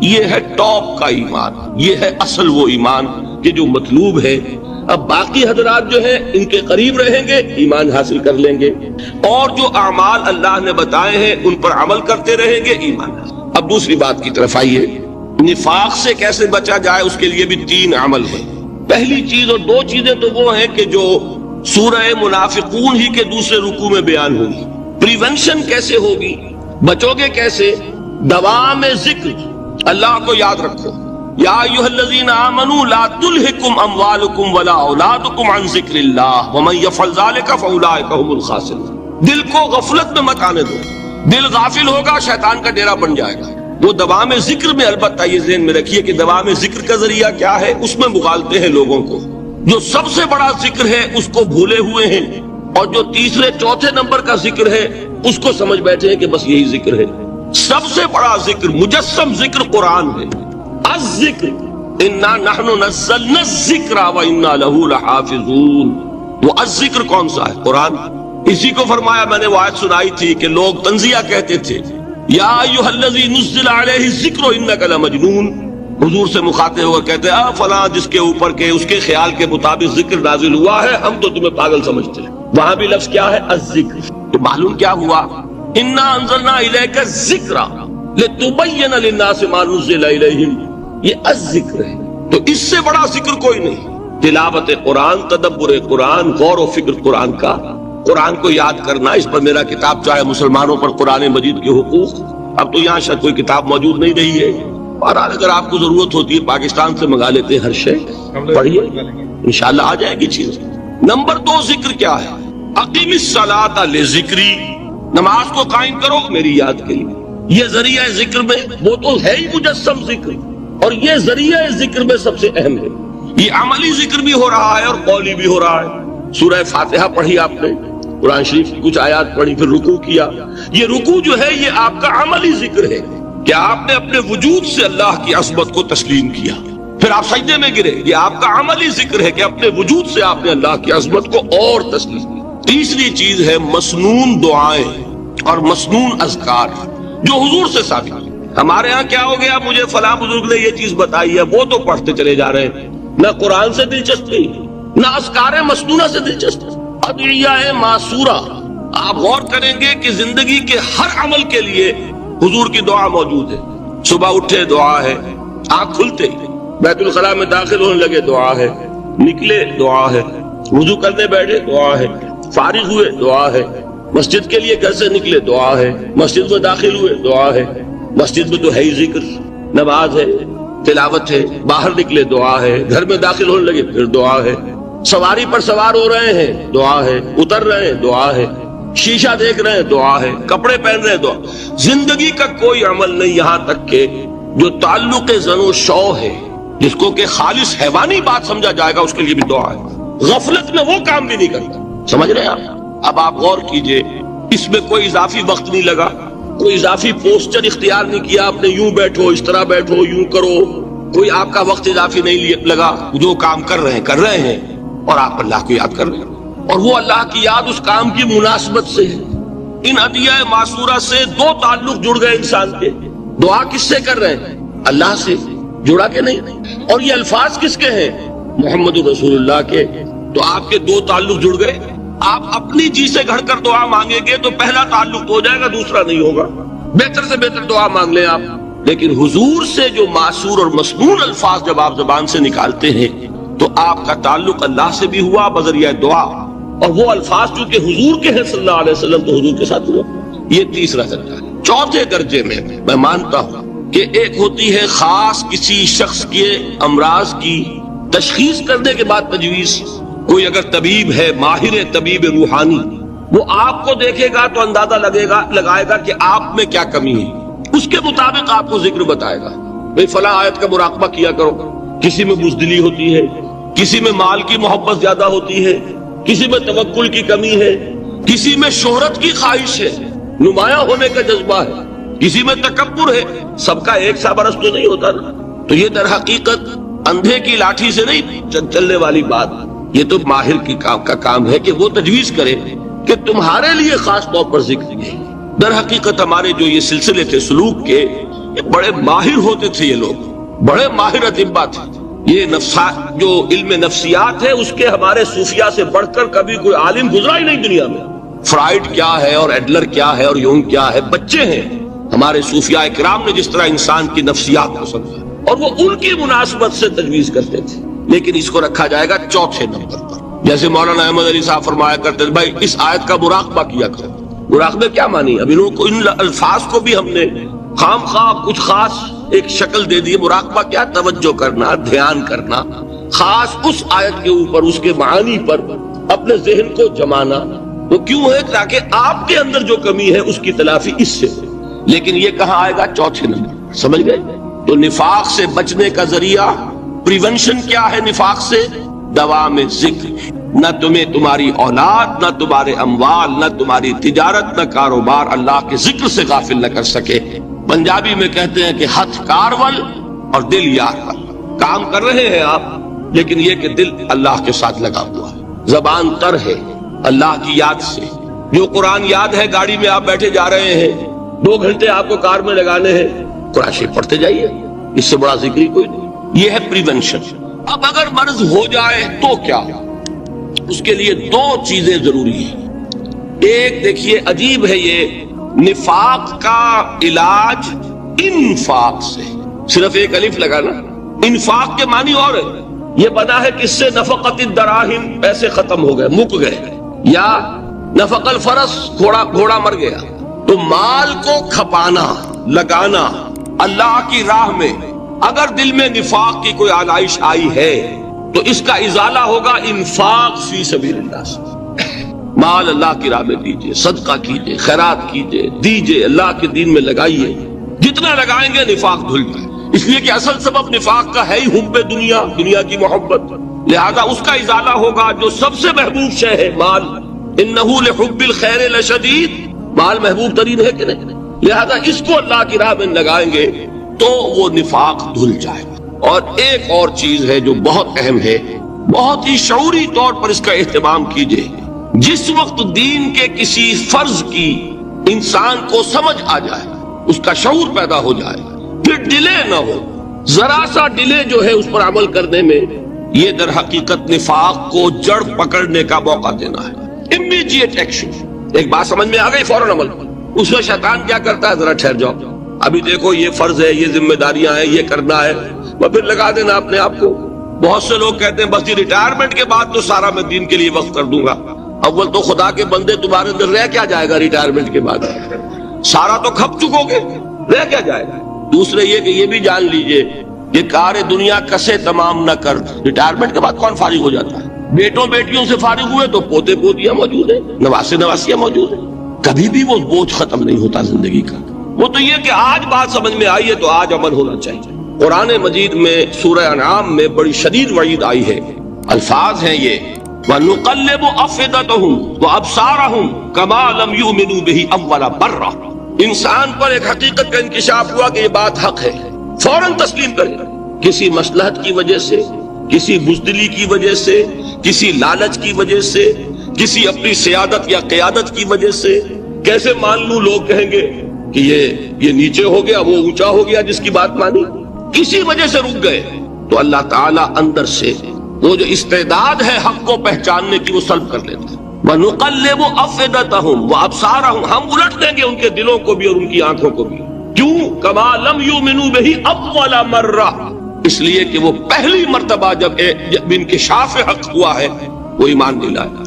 یہ ہے ٹاپ کا ایمان، یہ ہے اصل وہ ایمان کہ جو مطلوب ہے۔ اب باقی حضرات جو ہیں ان کے قریب رہیں گے ایمان حاصل کر لیں گے، اور جو اعمال اللہ نے بتائے ہیں ان پر عمل کرتے رہیں گے ایمان حاصل۔ اب دوسری بات کی طرف آئیے، نفاق سے کیسے بچا جائے، اس کے لیے بھی 3 عمل ہیں۔ پہلی چیز، اور 2 چیزیں تو وہ ہیں کہ جو سورہ منافقون ہی کے دوسرے رکوع میں بیان ہوگی۔ پریونشن کیسے ہوگی، بچو گے کیسے؟ دوام ذکر، اللہ کو یاد رکھو، یا ایھا الذین آمنوا لا تلہکم اموالکم ولا اولادکم عن ذکر اللہ ومن یفعل ذلک فاولئک هم الخاسرون۔ دل کو غفلت میں مت آنے دو، دل غافل ہوگا شیطان کا ڈیرا بن جائے گا۔ وہ دوام ذکر میں، البتہ یہ ذہن میں رکھیے کہ دوام ذکر کا ذریعہ کیا ہے، اس میں مغالتے ہیں لوگوں کو، جو سب سے بڑا ذکر ہے اس کو بھولے ہوئے ہیں، اور جو تیسرے چوتھے نمبر کا ذکر ہے اس کو سمجھ بیٹھے ہیں کہ بس یہی ذکر ہے۔ سب سے بڑا ذکر، مجسم ذکر قرآن ہے۔ الذکر انا نحن نزلنا الذکر وانا لہ لحافظون۔ وہ الذکر کون سا ہے؟ قرآن۔ اسی کو فرمایا، میں نے وہ آیت سنائی تھی کہ لوگ تنزیہ کہتے تھے، یا ایھا الذی نزل علیہ الذکر انک لمجنون، حضور سے مخاطب ہو کر کہتے ہیں فلاں جس کے اوپر کے اس کے خیال کے مطابق ذکر نازل ہوا ہے، ہم تو تمہیں پاگل سمجھتے ہیں۔ وہاں بھی لفظ کیا ہے؟ الذکر۔ تو معلوم کیا ہوا؟ انا انزلنا الیک الذکر لتبین للناس ما نزل الیہم، یہ الذکر ہے۔ تو اس سے بڑا ذکر کوئی نہیں۔ تلاوت قرآن، تدبر قرآن، غور و فکر قرآن کا، قرآن کو یاد کرنا۔ اس پر میرا کتاب چاہے مسلمانوں پر قرآن مجید کے حقوق، اب تو یہاں شاید کوئی کتاب موجود نہیں رہی ہے، اور اگر آپ کو ضرورت ہوتی ہے پاکستان سے منگا لیتے ہیں ہر شے، پڑھیے انشاءاللہ آ جائے گی چیز۔ نمبر 2 ذکر کیا ہے؟ اقیم الصلاۃ لذکری، نماز کو قائم کرو میری یاد کے لیے۔ یہ ذریعہ ذکر میں، وہ تو ہے ہی مجسم ذکر، اور یہ ذریعہ ذکر میں سب سے اہم ہے۔ یہ عملی ذکر بھی ہو رہا ہے اور قولی بھی ہو رہا ہے۔ سورہ فاتحہ پڑھی آپ نے، قرآن شریف کی کچھ آیات پڑھی، پھر رکوع کیا۔ یہ رکوع جو ہے یہ آپ کا عملی ذکر ہے کہ آپ نے اپنے وجود سے اللہ کی عظمت کو تسلیم کیا، پھر آپ سجدے میں گرے، یہ آپ کا عملی ذکر ہے کہ اپنے وجود سے آپ نے اللہ کی عظمت کو اور تسلیم کیا۔ تیسری چیز ہے مسنون دعائیں اور مسنون اذکار، جو حضور سے ثابت ہے۔ ہمارے ہاں کیا ہو گیا، مجھے فلاں بزرگ نے یہ چیز بتائی ہے، وہ تو پڑھتے چلے جا رہے ہیں، نہ قرآن سے دلچسپی، نہ اذکار مسنونہ سے دلچسپی، ادعیہ معصورہ۔ آپ غور کریں گے کہ زندگی کے ہر عمل کے لیے حضور کی دعا موجود ہے۔ صبح اٹھے دعا ہے، آنکھ کھلتے ہی بیت الخلاء میں داخل ہونے لگے دعا ہے، نکلے دعا ہے، وضو کرنے بیٹھے دعا ہے، فارغ ہوئے دعا ہے، مسجد کے لیے گھر سے نکلے دعا ہے، مسجد میں داخل ہوئے دعا ہے، مسجد میں تو ہے ہی ذکر، نماز ہے، تلاوت ہے، باہر نکلے دعا ہے، گھر میں داخل ہونے لگے پھر دعا ہے، سواری پر سوار ہو رہے ہیں دعا ہے، اتر رہے ہیں دعا ہے، شیشہ دیکھ رہے ہیں دعا ہے، کپڑے پہن رہے ہیں دعا۔ زندگی کا کوئی عمل نہیں یہاں تک کہ جو تعلق زن و شو ہے، جس کو کہ خالص حیوانی بات سمجھا جائے گا، اس کے لیے بھی دعا ہے۔ غفلت میں وہ کام بھی نہیں کرتا، سمجھ رہے ہیں آپ؟ اب آپ غور کیجئے، اس میں کوئی اضافی وقت نہیں لگا، کوئی اضافی پوسچر اختیار نہیں کیا، آپ نے یوں بیٹھو، اس طرح بیٹھو، یوں کرو، کوئی آپ کا وقت اضافی نہیں لگا، جو کام کر رہے ہیں اور آپ اللہ کو یاد کر رہے ہیں، اور وہ اللہ کی یاد اس کام کی مناسبت سے ہے۔ ان ادعیہ معصورہ سے دو تعلق جڑ گئے انسان کے۔ دعا کس سے کر رہے ہیں؟ اللہ سے، جڑا کہ نہیں؟ اور یہ الفاظ کس کے ہیں؟ محمد رسول اللہ کے۔ تو آپ کے دو تعلق جڑ گئے۔ آپ اپنی جی سے گھڑ کر دعا مانگیں گے تو پہلا تعلق تو ہو جائے گا، دوسرا نہیں ہوگا۔ بہتر سے بہتر دعا مانگ لیں آپ، لیکن حضور سے جو معصور اور مسنون الفاظ جب آپ زبان سے نکالتے ہیں تو آپ کا تعلق اللہ سے بھی ہوا بذریعہ دعا، اور وہ الفاظ چونکہ حضور کے ہیں صلی اللہ علیہ وسلم تو حضور کے ساتھ ہوا۔ یہ تیسرا درجہ ہے۔ چوتھے درجے میں مانتا ہوں کہ ایک ہوتی ہے خاص کسی شخص کے امراض کی تشخیص کرنے کے بعد تجویز۔ کوئی اگر طبیب ہے، ماہر طبیب روحانی، وہ آپ کو دیکھے گا تو اندازہ لگائے گا کہ آپ میں کیا کمی ہے، اس کے مطابق آپ کو ذکر بتائے گا۔ بھئی فلاں آیت کا مراقبہ کیا کرو۔ کسی میں بزدلی ہوتی ہے، کسی میں مال کی محبت زیادہ ہوتی ہے، کسی میں توکل کی کمی ہے، کسی میں شہرت کی خواہش ہے، نمایاں ہونے کا جذبہ ہے، کسی میں تکبر ہے۔ سب کا ایک سا برس تو نہیں ہوتا نا۔ تو یہ در حقیقت اندھے کی لاٹھی سے نہیں چلنے والی بات، یہ تو ماہر کا کام ہے کہ وہ تجویز کرے کہ تمہارے لیے خاص طور پر ذکر ہے۔ در حقیقت ہمارے جو یہ سلسلے تھے سلوک کے، یہ بڑے ماہر ہوتے تھے، یہ لوگ بڑے ماہر اطباء تھے۔ یہ جو علم نفسیات ہے اس کے ہمارے صوفیاء سے بڑھ کر کبھی کوئی عالم گزرا ہی نہیں دنیا میں۔ فرائڈ کیا ہے اور ایڈلر کیا ہے اور یونگ کیا ہے، بچے ہیں ہمارے صوفیاء کرام نے جس طرح انسان کی نفسیات کو سمجھا، اور وہ ان کی مناسبت سے تجویز کرتے تھے۔ لیکن اس کو رکھا جائے گا چوتھے نمبر پر، جیسے مولانا احمد علی صاحب فرمایا کرتے تھے، بھائی اس آیت کا مراقبہ کیا کرو۔ مراقبہ کیا مانی؟ اب ان الفاظ کو بھی ہم نے خام خواہ کچھ خاص ایک شکل دے دی۔ مراقبہ کیا؟ توجہ کرنا، دھیان کرنا، خاص اس آیت کے اوپر، اس کے معانی پر اپنے ذہن کو جمانا۔ وہ کیوں ہے؟ تاکہ آپ کے اندر جو کمی ہے اس کی تلافی اس سے ہو۔ لیکن یہ کہاں آئے گا؟ چوتھے نمبر، سمجھ گئے؟ تو نفاق سے بچنے کا ذریعہ، پریونشن کیا ہے نفاق سے؟ دوام ذکر۔ نہ تمہیں تمہاری اولاد، نہ تمہارے اموال، نہ تمہاری تجارت، نہ کاروبار اللہ کے ذکر سے غافل نہ کر سکے۔ پنجابی میں کہتے ہیں کہ ہتھ کارول اور دل یار ول۔ کام کر رہے ہیں آپ، لیکن یہ کہ دل اللہ کے ساتھ لگا ہوا ہے، زبان تر ہے اللہ کی یاد سے۔ جو قرآن یاد ہے، گاڑی میں آپ بیٹھے جا رہے ہیں، 2 گھنٹے آپ کو کار میں لگانے ہیں، قرآن شریف پڑھتے جائیے، اس سے بڑا ذکر ہی کوئی نہیں۔ یہ ہے پریونشن۔ اب اگر مرض ہو جائے تو کیا؟ اس کے لیے 2 چیزیں ضروری ہیں۔ ایک دیکھیے، عجیب ہے یہ، نفاق کا علاج انفاق سے، صرف ایک الف لگانا۔ انفاق کے معنی اور ہے، یہ بنا ہے کس سے؟ نفقت الدراہم، پیسے ختم ہو گئے، مک گئے، یا نفق الفرس، گھوڑا مر گیا۔ تو مال کو کھپانا، لگانا اللہ کی راہ میں، اگر دل میں نفاق کی کوئی آلائش آئی ہے تو اس کا ازالہ ہوگا انفاق فی سبیل اللہ سے۔ مال اللہ کی راہ میں دیجئے، صدقہ کیجئے، خیرات کیجئے، دیجئے، اللہ کے دین میں لگائیے۔ جتنا لگائیں گے نفاق دھل جائے، اس لیے کہ اصل سبب نفاق کا ہے ہی حب دنیا، دنیا کی محبت، لہذا اس کا ازالہ ہوگا۔ جو سب سے محبوب شے ہے مال، انہ لحب الخیر لشدید، مال محبوب ترین ہے کہ نہیں؟ لہذا اس کو اللہ کی راہ میں لگائیں گے تو وہ نفاق دھل جائے گا۔ اور ایک اور چیز ہے جو بہت اہم ہے، بہت ہی شعوری طور پر اس کا اہتمام کیجئے۔ جس وقت دین کے کسی فرض کی انسان کو سمجھ آ جائے، اس کا شعور پیدا ہو جائے، پھر ڈیلے نہ ہو۔ ذرا سا ڈیلے جو ہے اس پر عمل کرنے میں یہ در حقیقت نفاق کو جڑ پکڑنے کا موقع دینا ہے۔ امیڈیٹ ایکشن، ایک بات سمجھ میں آ گئی، فوراً عمل۔ اس میں شیطان کیا کرتا ہے، ذرا ٹھہر جاؤ، ابھی دیکھو یہ فرض ہے، یہ ذمہ داریاں ہیں، یہ کرنا ہے، وہ پھر لگا دینا اپنے آپ کو۔ بہت سے لوگ کہتے ہیں بس یہ ریٹائرمنٹ کے بعد تو سارا میں دین کے لیے وقف کر دوں گا۔ اول تو خدا کے بندے تمہارے اندر رہ کیا جائے گا ریٹائرمنٹ کے بعد؟ سارا تو کھپ چکو گے، رہ کیا جائے گا؟ دوسرے یہ کہ یہ بھی جان لیجئے یہ کار دنیا کسے تمام نہ کر، ریٹائرمنٹ کے بعد کون فارغ ہو جاتا ہے؟ بیٹوں بیٹیوں سے فارغ ہوئے تو پوتے پوتیاں موجود ہیں، نواسے نواسیاں موجود ہیں، کبھی بھی وہ بوجھ ختم نہیں ہوتا زندگی کا۔ وہ تو یہ کہ آج بات سمجھ میں آئی ہے تو آج عمل ہونا چاہیے۔ قرآن مجید میں سورہ انعام میں بڑی شدید وعید آئی ہے، الفاظ ہیں یہ وَنُقَلِّبُ أَفْئِدَتَهُمْ وَأَبْصَارَهُمْ كَمَا لَمْ يُؤْمِنُوا بِهِ أَوَّلَ مَرَّةٍ۔ انسان پر ایک حقیقت کا انکشاف ہوا کہ یہ بات حق ہے، فوراً تسلیم کرے، کسی مصلحت کی وجہ سے، کسی بزدلی کی وجہ سے، کسی لالچ کی وجہ سے، کسی اپنی سیادت یا قیادت کی وجہ سے کیسے مان لوں؟ لوگ کہیں گے کہ یہ نیچے ہو گیا، وہ اونچا ہو گیا جس کی بات مانی، کسی وجہ سے رک گئے تو اللہ تعالیٰ اندر سے وہ جو استعداد ہے حق کو پہچاننے کی وہ سلب کر لیتا ہے۔ وَنُقَلِّبُ أَفْئِدَتَهُمْ وَأَبْصَارَهُمْ، ہم الٹ دیں گے ان کے دلوں کو بھی اور ان کی آنکھوں کو بھی۔ کیوں؟ كَمَا لَمْ يُؤْمِنُوا بِهِ أَوَّلَ مَرَّةٍ، اس لیے کہ وہ پہلی مرتبہ جب انکشاف حق ہوا ہے وہ ایمان نہیں لایا۔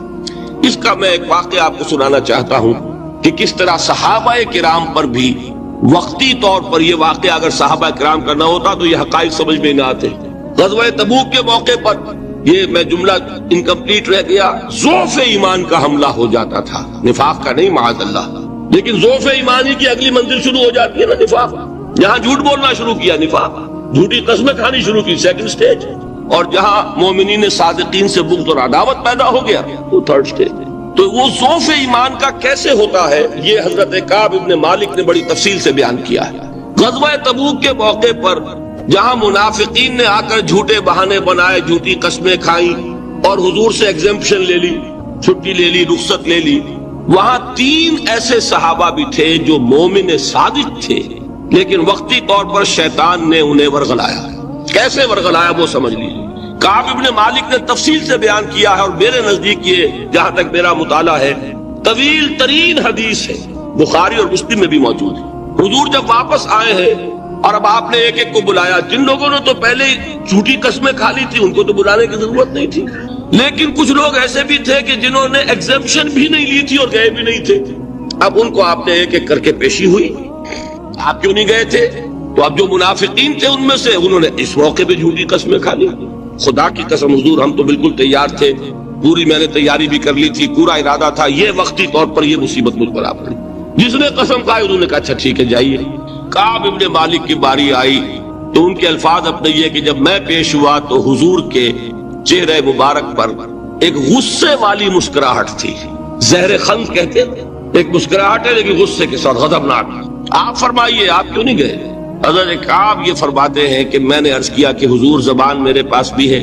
اس کا میں ایک واقعہ آپ کو سنانا چاہتا ہوں کہ کس طرح صحابہ کرام پر بھی وقتی طور پر یہ واقعہ اگر صحابہ کرام کا نہ ہوتا تو یہ حقائق سمجھ میں نہ آتے۔ غزوہ تبوک کے موقع پر یہ میں جملہ انکمپلیٹ رہ گیا، ضعف ایمان کا حملہ ہو جاتا تھا، نفاق کا نہیں معاذ اللہ، لیکن ضعف ایمانی کی اگلی منزل شروع ہو جاتی ہے نا، نفاق۔ جہاں جھوٹ بولنا شروع کیا نفاق، جھوٹی قسمیں کھانی شروع کی سیکنڈ سٹیج، اور جہاں مومنین صادقین سے بغض اور عداوت پیدا ہو گیا وہ تھرڈ سٹیج۔ تو وہ ضعف ایمان کا کیسے ہوتا ہے یہ حضرت کعب ابن مالک نے بڑی تفصیل سے بیان کیا ہے۔ غزوہ تبوک کے موقع پر جہاں منافقین نے آ کر جھوٹے بہانے بنائے، جھوٹی قسمیں کھائیں اور حضور سے ایگزمپشن لے لی، چھٹی لے لی، رخصت لے لی، وہاں 3 ایسے صحابہ بھی تھے جو مومن صادق تھے، لیکن وقتی طور پر شیطان نے انہیں ورغلایا۔ کیسے ورغلایا وہ سمجھ لیجیے۔ کعب ابن مالک نے تفصیل سے بیان کیا ہے، اور میرے نزدیک یہ جہاں تک میرا مطالعہ ہے طویل ترین حدیث ہے، بخاری اور مسلم میں بھی موجود ہے۔ حضور جب واپس آئے ہیں اور اب آپ نے ایک ایک کو بلایا، جن لوگوں نے تو پہلے جھوٹی قسمیں کھا لی تھی ان کو تو بلانے کی ضرورت نہیں تھی، لیکن کچھ لوگ ایسے بھی تھے کہ جنہوں نے ایگزمپشن بھی نہیں لی تھی اور گئے بھی نہیں تھے۔ اب ان کو آپ نے ایک ایک کر کے پیشی ہوئی، آپ کیوں نہیں گئے تھے؟ تو اب جو منافقین تھے ان میں سے انہوں نے اس موقع پہ جھوٹی قسمیں کھا لی۔ خدا کی قسم حضور ہم تو بالکل تیار تھے، پوری میں نے تیاری بھی کر لی تھی، پورا ارادہ تھا، یہ وقتی طور پر یہ مصیبت مجھ پر آ پڑی۔ جس نے قسم کھائی انہوں نے کہا اچھا ٹھیک ہے جائیے۔ کعب ابن مالک کی باری آئی تو ان کے الفاظ اپنے یہ کہ جب میں پیش ہوا تو حضور کے چہرے مبارک پر ایک غصے والی مسکراہٹ تھی، زہر خند کہتے ہیں، ایک مسکراہٹ ہے لیکن غصے کے ساتھ، غضبناک۔ آپ فرمائیے آپ کیوں نہیں گئے؟ حضرت کعب یہ فرماتے ہیں کہ میں نے عرض کیا کہ حضور زبان میرے پاس بھی ہے،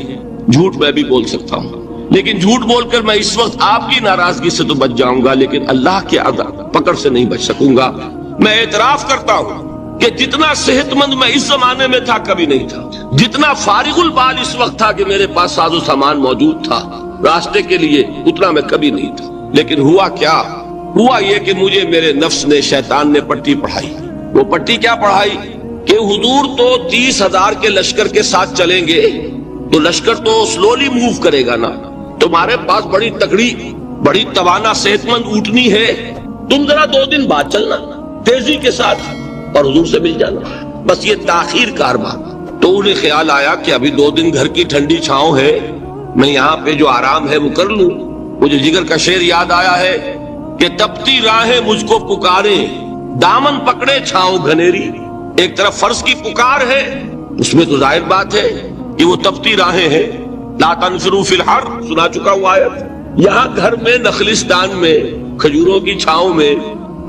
جھوٹ میں بھی بول سکتا ہوں، لیکن جھوٹ بول کر میں اس وقت آپ کی ناراضگی سے تو بچ جاؤں گا لیکن اللہ کے عذاب پکڑ سے نہیں بچ سکوں گا۔ میں اعتراف کرتا ہوں کہ جتنا صحت مند میں اس زمانے میں تھا کبھی نہیں تھا، جتنا فارغ البال اس وقت تھا کہ میرے پاس ساز و سامان موجود تھا راستے کے لیے، اتنا میں کبھی نہیں تھا۔ لیکن ہوا کیا؟ ہوا یہ کہ مجھے میرے نفس نے، شیطان نے پٹی پڑھائی۔ وہ پٹی کیا پڑھائی کہ حضور تو 30,000 کے لشکر کے ساتھ چلیں گے تو لشکر تو سلولی موو کرے گا نا، تمہارے پاس بڑی تگڑی، بڑی توانا صحت مند اونٹنی ہے، تم ذرا 2 دن بعد چلنا تیزی کے ساتھ اور حضور سے مل جانا، بس یہ تاخیر کارواں۔ تو انہیں خیال آیا کہ ابھی 2 دن گھر کی ٹھنڈی چھاؤں ہے، میں یہاں پہ جو آرام ہے وہ کر لوں۔ مجھے جگر کا شعر یاد آیا ہے کہ تپتی راہیں مجھ کو پکارے، دامن پکڑے چھاؤں گھنیری۔ ایک طرف فرض کی پکار ہے، اس میں تو ظاہر بات ہے کہ وہ تپتی راہیں ہیں، لا تنفروا فی الحر سنا چکا ہوا آیت۔ یہاں گھر میں نخلستان میں کھجوروں کی چھاؤں میں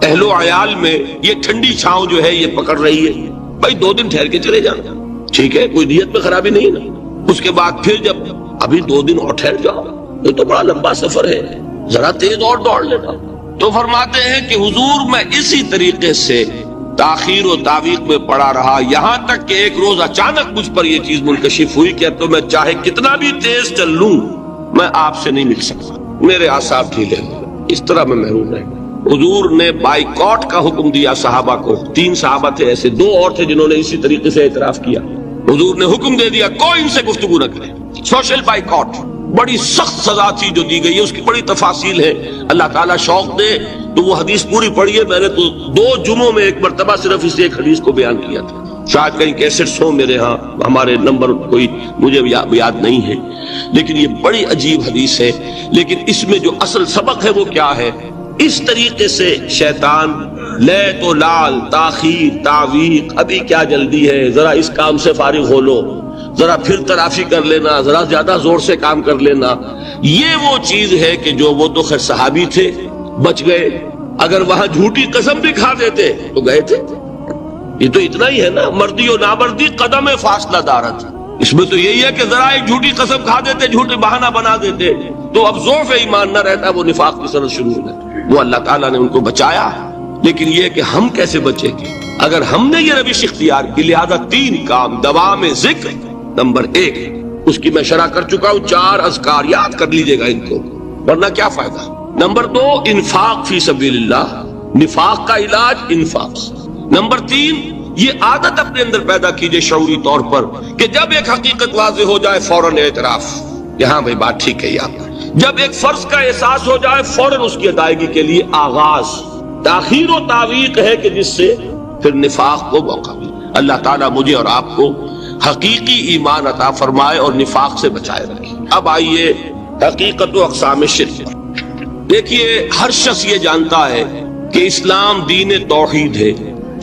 اہل و عیال میں یہ ٹھنڈی چھاؤں جو ہے یہ پکڑ رہی ہے، بھائی 2 دن ٹھہر کے چلے جانا، ٹھیک ہے، کوئی نیت میں خرابی نہیں نا۔ اس کے بعد پھر جب ابھی 2 دن اور ٹھہر جاؤ، یہ تو بڑا لمبا سفر ہے، ذرا تیز اور دوڑ لینا۔ تو فرماتے ہیں کہ حضور میں اسی طریقے سے تاخیر و تعویق میں پڑا رہا، یہاں تک کہ ایک روز اچانک مجھ پر یہ چیز منکشف ہوئی کہ تو میں چاہے کتنا بھی تیز چل لوں میں آپ سے نہیں مل سکتا، میرے اعصاب ڈھیلے ہوئے، اس طرح میں محروم رہ گیا۔ حضور نے بائیکاٹ کا حکم دیا صحابہ کو، 3 صحابہ تھے ایسے، 2 اور تھے جنہوں نے اسی طریقے سے اعتراف کیا۔ حضور نے حکم دے دیا کوئی ان سے گفتگو نہ کرے، سوشل بائیکاٹ۔ بڑی سخت سزا تھی جو دی گئی ہے، اس کی بڑی تفاصیل ہے، اللہ تعالیٰ شوق دے تو وہ حدیث پوری پڑھیے، میں نے تو 2 جمعوں میں ایک مرتبہ صرف اس ایک حدیث کو بیان کیا تھا، شاید کہیں کیسٹس ہوں میرے ہاں، ہمارے نمبر کوئی مجھے یاد نہیں ہے، لیکن یہ بڑی عجیب حدیث ہے۔ لیکن اس میں جو اصل سبق ہے وہ کیا ہے؟ اس طریقے سے شیطان لے تو لال، تاخیر، تعویق، ابھی کیا جلدی ہے، ذرا اس کام سے فارغ ہو لو، ذرا پھر تلافی کر لینا، ذرا زیادہ زور سے کام کر لینا، یہ وہ چیز ہے کہ جو وہ تو خیر صحابی تھے بچ گئے، اگر وہاں جھوٹی قسم بھی کھا دیتے تو گئے تھے۔ یہ تو اتنا ہی ہے نا، مردی و نامردی قدم فاصلہ دارت، اس میں تو یہی ہے کہ ذرا ایک جھوٹی قسم کھا دیتے، جھوٹے بہانہ بنا دیتے تو اب ضعف ایمان نہ رہتا، وہ نفاق کی سرحد شروع ہو جاتی۔ وہ اللہ تعالیٰ نے ان کو بچایا، لیکن یہ کہ ہم کیسے بچیں گے اگر ہم نے یہ روش اختیار کی؟ لہذا 3 کام، دوام ذکر نمبر 1، اس کی میں شرح کر چکا ہوں، 4 اذکار یاد کر لیجئے گا ان کو، ورنہ کیا فائدہ۔ نمبر 2 انفاق فی سبیل اللہ، نفاق کا علاج انفاق۔ نمبر 3 یہ عادت اپنے اندر پیدا کیجئے شعوری طور پر کہ جب ایک حقیقت واضح ہو جائے فوراً اعتراف، کہ ہاں بھائی بات ٹھیک ہے یہاں، جب ایک فرض کا احساس ہو جائے فوراً اس کی ادائیگی کے لیے آغاز۔ تاخیر و تعویق ہے کہ جس سے پھر نفاق کو موقع ملے۔ اللہ تعالیٰ مجھے اور آپ کو حقیقی ایمان عطا فرمائے اور نفاق سے بچائے رکھے۔ اب آئیے حقیقت و اقسام شرک۔ دیکھیے ہر شخص یہ جانتا ہے کہ اسلام دین توحید ہے،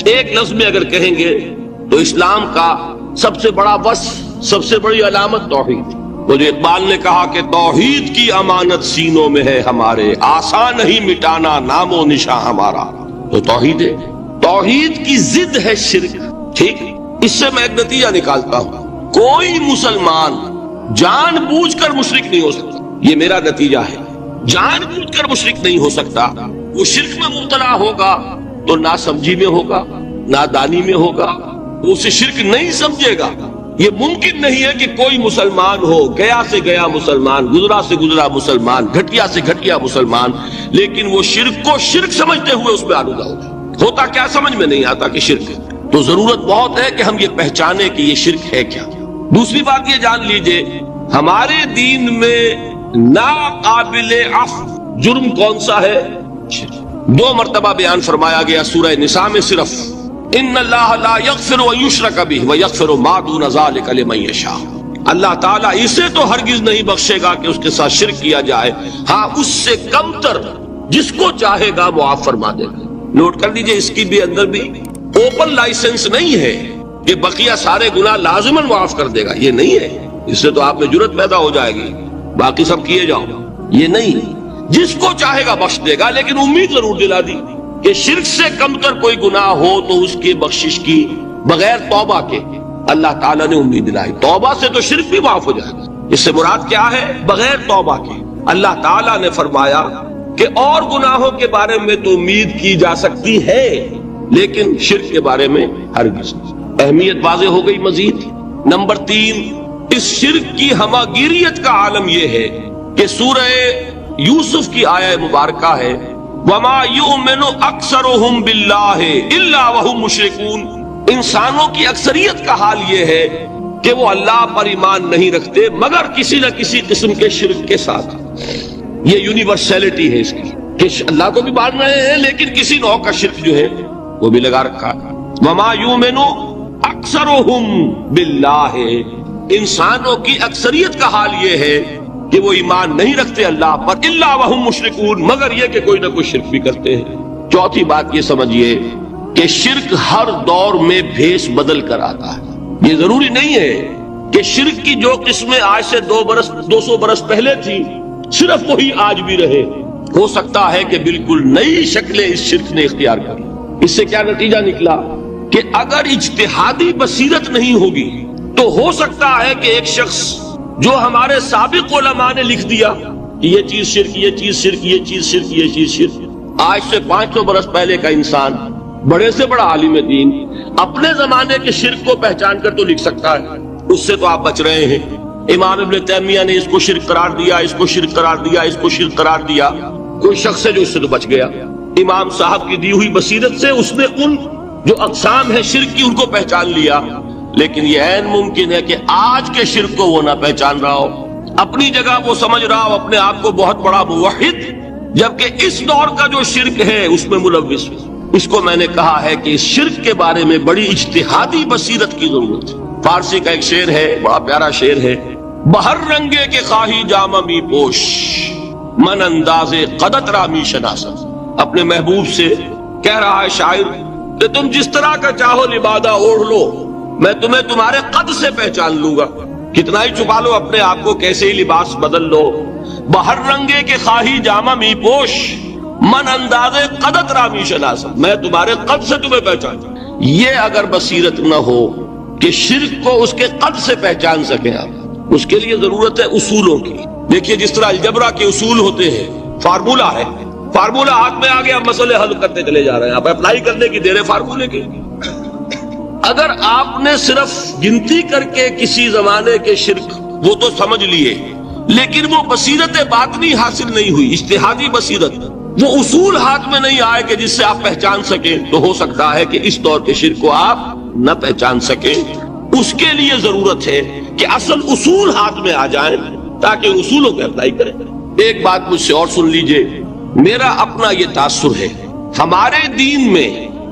ایک لفظ میں اگر کہیں گے تو اسلام کا سب سے بڑا وصف، سب سے بڑی علامت توحید ہے۔ وہ جو اقبال نے کہا کہ توحید کی امانت سینوں میں ہے ہمارے، آسان نہیں مٹانا نام و نشاں ہمارا، تو توحید ہے۔ توحید کی ضد ہے شرک، ٹھیک؟ اس سے میں ایک نتیجہ نکالتا ہوں، کوئی مسلمان جان بوجھ کر مشرک نہیں ہو سکتا، یہ میرا نتیجہ ہے، جان بوجھ کر مشرک نہیں ہو سکتا۔ وہ شرک میں مبتلا ہوگا تو ناسمجھی میں ہوگا، نادانی میں ہوگا، وہ اسے شرک نہیں سمجھے گا۔ یہ ممکن نہیں ہے کہ کوئی مسلمان ہو، گیا سے گیا مسلمان، گزرا سے گزرا مسلمان، گھٹیا سے گھٹیا مسلمان، لیکن وہ شرک کو شرک سمجھتے ہوئے اس میں آلودہ ہوتا کیا سمجھ میں نہیں آتا کہ شرک ہے۔ تو ضرورت بہت ہے کہ ہم یہ پہچانیں کہ یہ شرک ہے کیا۔ دوسری بات یہ جان لیجئے، ہمارے دین میں ناقابل عفو جرم کون سا ہے؟ 2 مرتبہ بیان فرمایا گیا سورہ نساء میں صرف، ان اللہ لا یغفر ان یشرک بہ ویغفر ما دون ذلک لمن یشاء۔ اللہ تعالیٰ اسے تو ہرگز نہیں بخشے گا کہ اس کے ساتھ شرک کیا جائے، ہاں اس سے کم تر جس کو چاہے گا معاف فرما دے گا۔ نوٹ کر لیجئے، اس کی بھی اندر بھی اوپن لائسنس نہیں ہے کہ بقیہ سارے گناہ لازماً معاف کر دے گا، یہ نہیں ہے۔ اس سے تو آپ میں جرت پیدا ہو جائے گی، باقی سب کیے جاؤ، یہ نہیں، جس کو چاہے گا بخش دے گا، لیکن امید ضرور دلا دی کہ شرک سے کم تر کوئی گناہ ہو تو اس کی بخشش کی بغیر توبہ کے اللہ تعالیٰ نے امید دلائی۔ توبہ سے تو شرک بھی معاف ہو جائے گا، اس سے مراد کیا ہے؟ بغیر توبہ کے۔ اللہ تعالیٰ نے فرمایا کہ اور گناہوں کے بارے میں تو امید کی جا سکتی ہے لیکن شرک کے بارے میں ہرگز نہیں۔ اہمیت واضح ہو گئی مزید۔ نمبر 3، اس شرک کی ہماگیریت کا عالم یہ ہے کہ سورہ یوسف کی آیہ مبارکہ ہے وَمَا يُؤْمِنُ أَكْثَرُهُمْ بِاللَّهِ إِلَّا وَهُمْ مُشْرِكُونَ۔ انسانوں کی اکثریت کا حال یہ ہے کہ وہ اللہ پر ایمان نہیں رکھتے مگر کسی نہ کسی قسم کے شرک کے ساتھ۔ یہ یونیورسلٹی ہے اس کی کہ اللہ کو بھی مان رہے ہیں لیکن کسی نوع کا شرک جو ہے وہ بھی لگا رکھا ہے۔ وَمَا يُؤْمِنُ أَكْثَرُهُمْ بِاللَّهِ، انسانوں کی اکثریت کا حال یہ ہے کہ وہ ایمان نہیں رکھتے اللہ پر، الا وہم مشرکون، مگر یہ کہ کوئی نہ کوئی شرک بھی کرتے ہیں۔ چوتھی بات یہ سمجھیے کہ شرک ہر دور میں بھیس بدل کر آتا ہے۔ یہ ضروری نہیں ہے کہ شرک کی جو قسمیں آج سے 200 برس پہلے تھی صرف وہی آج بھی رہے۔ ہو سکتا ہے کہ بالکل نئی شکلیں اس شرک نے اختیار کر۔ اس سے کیا نتیجہ نکلا کہ اگر اجتہادی بصیرت نہیں ہوگی تو ہو سکتا ہے کہ ایک شخص جو ہمارے سابق علماء نے لکھ دیا کہ یہ چیز شرک، یہ چیز شرک، یہ چیز شرک، یہ چیز شرک، آج سے 500 برس پہلے کا انسان بڑے سے بڑا عالم دین اپنے زمانے کے شرک کو پہچان کر تو لکھ سکتا ہے، اس سے تو آپ بچ رہے ہیں۔ امام ابن تیمیہ نے اس کو شرک قرار دیا، اس کو شرک قرار دیا، اس کو شرک قرار دیا، کوئی شخص ہے جو اس سے تو بچ گیا۔ امام صاحب کی دی ہوئی بصیرت سے اس نے ان جو اقسام ہے شرک کی ان کو پہچان لیا، لیکن یہ عین ممکن ہے کہ آج کے شرک کو وہ نہ پہچان رہا ہو، اپنی جگہ وہ سمجھ رہا ہو اپنے آپ کو بہت بڑا موحد، جبکہ اس دور کا جو شرک ہے اس میں ملوث ہے۔ اس کو میں نے کہا ہے کہ اس شرک کے بارے میں بڑی اجتہادی بصیرت کی ضرورت ہے۔ فارسی کا ایک شعر ہے، بڑا پیارا شعر ہے، بہر رنگے کے خواہی جامہ می پوش، من انداز قدت رامی شناسا۔ اپنے محبوب سے کہہ رہا ہے شاعر کہ تم جس طرح کا چاہو لبادہ اوڑھ لو، میں تمہیں تمہارے قد سے پہچان لوں گا، کتنا ہی چھپا لو اپنے آپ کو، کیسے ہی لباس بدل لو۔ بہر رنگے کے خواہی جامہ می پوش، من انداز قدت رامی شناسا، میں تمہارے قد سے تمہیں پہچان۔ یہ اگر بصیرت نہ ہو کہ شرک کو اس کے قد سے پہچان سکیں آپ، اس کے لیے ضرورت ہے اصولوں کی۔ دیکھیے جس طرح الجبرا کے اصول ہوتے ہیں، فارمولا ہے، فارمولا ہاتھ میں آ گیا، مسئلے حل کرتے چلے جا رہے ہیں، آپ اپلائی کرنے کی دیر ہے فارمولے کی۔ اگر آپ نے صرف گنتی کر کے کسی زمانے کے شرک وہ تو سمجھ لیے، لیکن وہ بصیرت باطنی حاصل نہیں ہوئی، اجتہادی بصیرت، وہ اصول ہاتھ میں نہیں آئے کہ جس سے آپ پہچان سکیں، تو ہو سکتا ہے کہ اس دور کے شرک کو آپ نہ پہچان سکیں۔ اس کے لیے ضرورت ہے کہ اصل اصول ہاتھ میں آ جائیں تاکہ اصولوں پہ اپلائی کریں۔ ایک بات مجھ سے اور سن لیجئے، میرا اپنا یہ تاثر ہے، ہمارے دین میں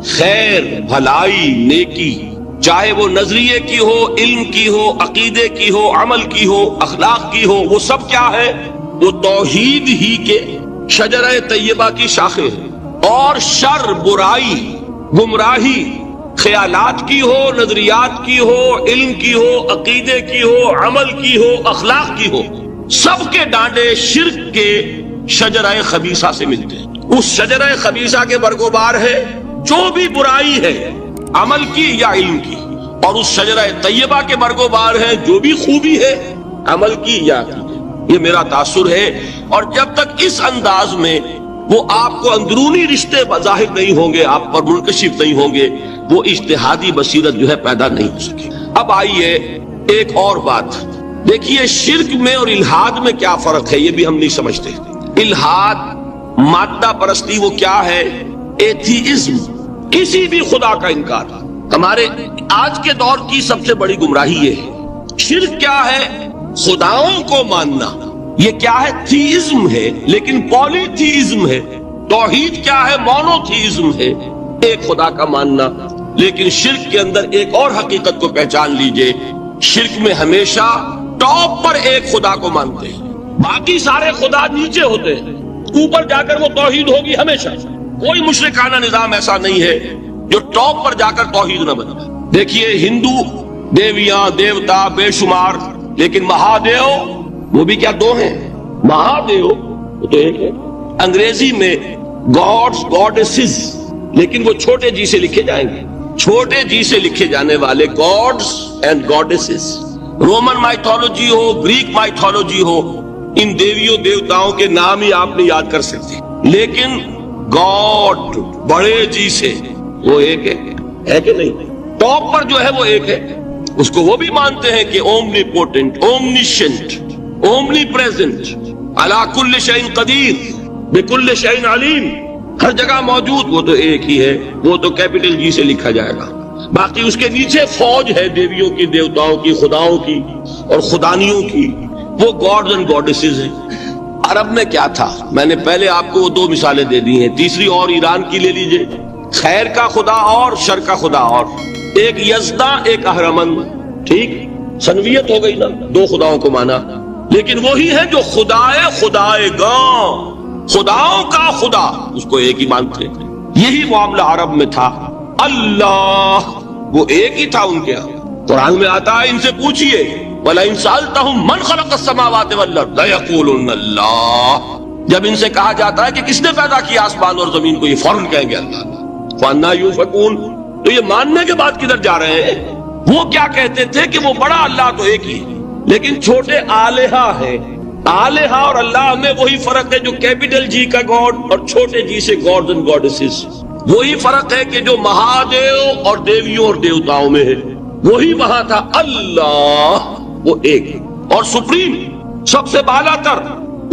خیر، بھلائی، نیکی، چاہے وہ نظریے کی ہو، علم کی ہو، عقیدے کی ہو، عمل کی ہو، اخلاق کی ہو، وہ سب کیا ہے؟ وہ توحید ہی کے شجرہ طیبہ کی شاخیں ہیں۔ اور شر، برائی، گمراہی، خیالات کی ہو، نظریات کی ہو، علم کی ہو، عقیدے کی ہو، عمل کی ہو، اخلاق کی ہو، سب کے ڈانڈے شرک کے شجرہ خبیثہ سے ملتے ہیں۔ اس شجرہ خبیثہ کے برگوبار ہے جو بھی برائی ہے، عمل کی یا علم کی، اور اس شجرہ طیبہ کے برگوبار ہے جو بھی خوبی ہے، عمل کی یا عقیدے۔ یہ میرا تاثر ہے، اور جب تک اس انداز میں وہ آپ کو اندرونی رشتے ظاہر نہیں ہوں گے، آپ پر منکشف نہیں ہوں گے، وہ اجتہادی بصیرت جو ہے پیدا نہیں ہو سکے۔ اب آئیے ایک اور بات دیکھیے، شرک میں اور الحاد میں کیا فرق ہے، یہ بھی ہم نہیں سمجھتے۔ الحاد مادہ پرستی وہ کیا ہے؟ ایتھیزم، کسی بھی خدا کا انکار۔ ہمارے آج کے دور کی سب سے بڑی گمراہی یہ ہے۔ شرک کیا ہے؟ خداؤں کو ماننا، یہ کیا ہے؟ تھیزم ہے، لیکن پولی تھیزم ہے۔ توحید کیا ہے؟ مونو تھیزم ہے، ایک خدا کا ماننا۔ لیکن شرک کے اندر ایک اور حقیقت کو پہچان لیجئے، شرک میں ہمیشہ ٹاپ پر ایک خدا کو مانتے ہیں، باقی سارے خدا نیچے ہوتے ہیں، اوپر جا کر وہ توحید ہوگی ہمیشہ۔ کوئی مشرکانہ نظام ایسا نہیں ہے جو ٹاپ پر جا کر توحید نہ بنے۔ دیکھیے ہندو دیویاں، دیوتا بے شمار، لیکن مہادیو وہ بھی کیا دو ہیں؟ مہادیو وہ تو ایک ہے۔ انگریزی میں گاڈز، گاڈیسز، لیکن وہ چھوٹے جی سے لکھے جائیں گے، چھوٹے جی سے لکھے جانے والے gods and goddesses. Roman mythology ہو، گریک مائتھولوجی ہو، ان دیویوں دیوتاؤں کے نام ہی آپ نہیں یاد کر سکتے، لیکن گاڈ بڑے جی سے وہ ایک ہے کہ نہیں؟ ٹاپ پر جو ہے وہ ایک ہے، اس کو وہ بھی مانتے ہیں کہ اومنی پوٹنٹ، اومنیشنٹ، اومنی پریزنٹ، علی کل شیء قدیر، بکل شیء علیم، ہر جگہ موجود، وہ تو ایک ہی ہے، وہ تو کیپٹل جی سے لکھا جائے گا۔ باقی اس کے نیچے فوج ہے دیویوں کی، دیوتاؤں کی، خداؤں کی اور خدانیوں کی، وہ گاڈز اینڈ گاڈیسز ہیں۔ عرب میں کیا تھا؟ میں نے پہلے آپ کو وہ دو مثالیں دے دی ہیں، تیسری اور ایران کی لے لیجئے، خیر کا خدا اور شر کا خدا اور، ایک یزداں ایک اہرمن، ٹھیک، سنویت ہو گئی نا، دو خداؤں کو مانا، لیکن وہی ہے جو خدائے خدائے گاں، خداؤں کا خدا، اس کو ایک ہی مانتے ہیں۔ یہی معاملہ عرب میں تھا، اللہ وہ ایک ہی تھا ان کے ہاں۔ قرآن میں آتا ہے ان سے پوچھئے وَلَئِن سَأَلْتَهُم مَّنْ خَلَقَ السَّمَاوَاتِ وَالْأَرْضَ لَيَقُولُنَّ اللَّهُ، جب ان سے کہا جاتا ہے کہ کس نے پیدا کیا آسمان اور زمین کو، یہ فوراً کہیں گے اللہ۔ فَأَنَّىٰ يُؤْفَكُونَ، تو یہ ماننے کے بعد کدھر جا رہے ہیں؟ وہ کیا کہتے تھے کہ وہ بڑا اللہ تو ایک ہی ہے، لیکن چھوٹے آلہہ ہیں۔ آلہہ اور اللہ میں وہی فرق ہے جو کیپٹل جی کا گاڈ اور چھوٹے جی سے گاڈز اینڈ گاڈیسز۔ وہی فرق ہے کہ جو مہادیو اور دیویوں اور دیوتاؤں میں ہے وہی وہاں تھا اللہ، وہ ایک اور سپریم، سب سے بالا تر،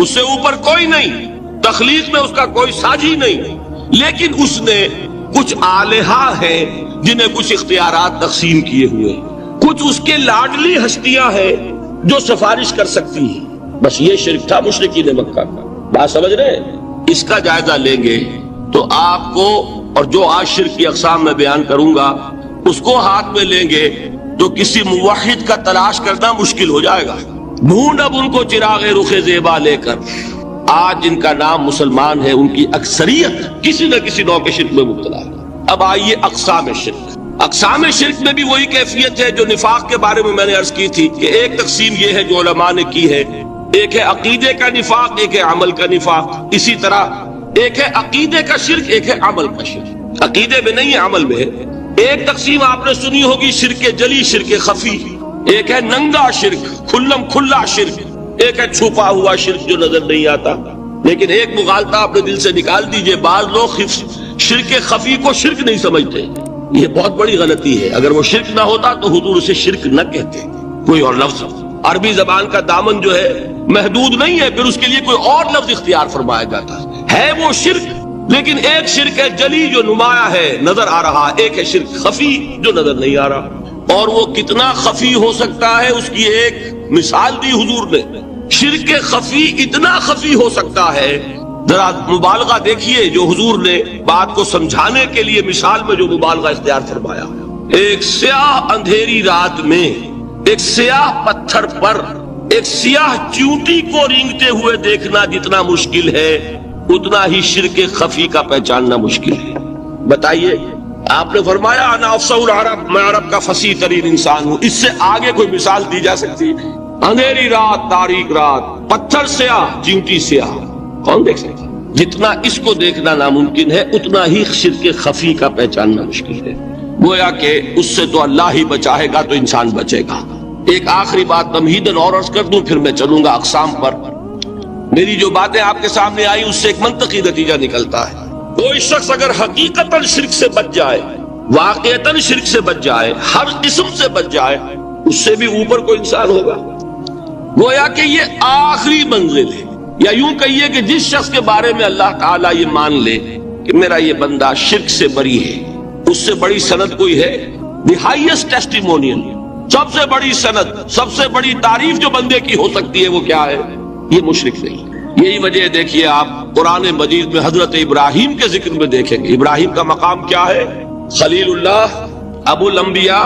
اس سے اوپر کوئی نہیں، تخلیق میں اس کا کوئی ساجی نہیں، لیکن اس نے کچھ آلہہ ہیں جنہیں کچھ اختیارات تقسیم کیے ہوئے، کچھ اس کے لاڈلی ہستیاں ہیں جو سفارش کر سکتی ہیں۔ بس یہ شرک تھا مشرکین مکہ کا، بات سمجھ رہے ہیں؟ اس کا جائزہ لیں گے تو آپ کو، اور جو آج شرک کی اقسام میں بیان کروں گا اس کو ہاتھ میں لیں گے تو کسی موحد کا تلاش کرنا مشکل ہو جائے گا۔ ڈھونڈ اب ان کو چراغ رخ زیبا لے کر، آج جن کا نام مسلمان ہے ان کی اکثریت کسی نہ کسی نوع کے شرک میں مبتلا ہے۔ اب آئیے اقسام شرک۔ اقسام شرک میں بھی وہی کیفیت ہے جو نفاق کے بارے میں نے عرض کی تھی کہ ایک تقسیم یہ ہے جو علماء نے کی ہے، ایک ہے عقیدے کا نفاق، ایک ہے عمل کا نفاق۔ اسی طرح ایک ہے عقیدے کا شرک، ایک ہے عمل کا شرک۔ عقیدے میں نہیں ہے، عمل میں ہے۔ ایک تقسیم آپ نے سنی ہوگی شرک جلی، شرک خفی، ایک ہے ننگا شرک، کھلم کھلا شرک، ایک ہے چھپا ہوا شرک جو نظر نہیں آتا۔ لیکن ایک مغالطہ اپنے دل سے نکال دیجئے، بعض لوگ شرک خفی کو شرک نہیں سمجھتے، یہ بہت بڑی غلطی ہے۔ اگر وہ شرک نہ ہوتا تو حضور اسے شرک نہ کہتے، کوئی اور لفظ۔ عربی زبان کا دامن جو ہے محدود نہیں ہے، پھر اس کے لیے کوئی اور لفظ اختیار فرمایا جاتا ہے وہ شرک۔ لیکن ایک شرک ہے جلی جو نمایاں ہے، نظر آ رہا، ایک ہے شرک خفی جو نظر نہیں آ رہا، اور وہ کتنا خفی ہو سکتا ہے اس کی ایک مثال دی حضور نے۔ شرک خفی اتنا خفی ہو سکتا ہے، ذرا مبالغہ دیکھیے جو حضور نے بات کو سمجھانے کے لیے مثال میں جو مبالغہ اختیار فرمایا۔ ایک سیاہ اندھیری رات میں ایک سیاہ پتھر پر ایک سیاہ چیونٹی کو رینگتے ہوئے دیکھنا جتنا مشکل ہے اتنا ہی شرک خفی کا پہچاننا مشکل ہے۔ بتائیے، آپ نے فرمایا انا افصح العرب، میں عرب کا فصیح ترین انسان ہوں، اس سے آگے کوئی مثال دی جا سکتی ہے؟ اندھیری رات، تاریک رات، پتھر سیاہ، چیونٹی سیاہ، کون دیکھ سکتا؟ جتنا اس کو دیکھنا ناممکن ہے اتنا ہی شرک خفی کا پہچاننا مشکل ہے۔ گویا کہ اس سے تو اللہ ہی بچائے گا تو انسان بچے گا۔ ایک آخری بات تمہیداً اور عرض کر دوں، پھر میں چلوں گا اقسام پر۔ میری جو باتیں آپ کے سامنے آئی اس سے ایک منطقی نتیجہ نکلتا ہے، کوئی شخص اگر حقیقتاً شرک سے بچ جائے، واقعتاً شرک سے بچ جائے، ہر قسم سے بچ جائے، اس سے بھی اوپر کوئی انسان ہوگا۔ گویا کہ یہ آخری منزل ہے، یا یوں کہیے کہ جس شخص کے بارے میں اللہ تعالیٰ یہ مان لے کہ میرا یہ بندہ شرک سے بری ہے، اس سے بڑی سند کوئی ہے؟ دی ہائیسٹ ٹیسٹیمونیل، سب سے بڑی سند، سب سے بڑی تعریف جو بندے کی ہو سکتی ہے وہ کیا ہے؟ یہ مشرک نہیں۔ یہی وجہ دیکھیے آپ قرآن مجید میں حضرت ابراہیم کے ذکر میں دیکھیں گے، ابراہیم کا مقام کیا ہے؟ خلیل اللہ، ابو الانبیاء،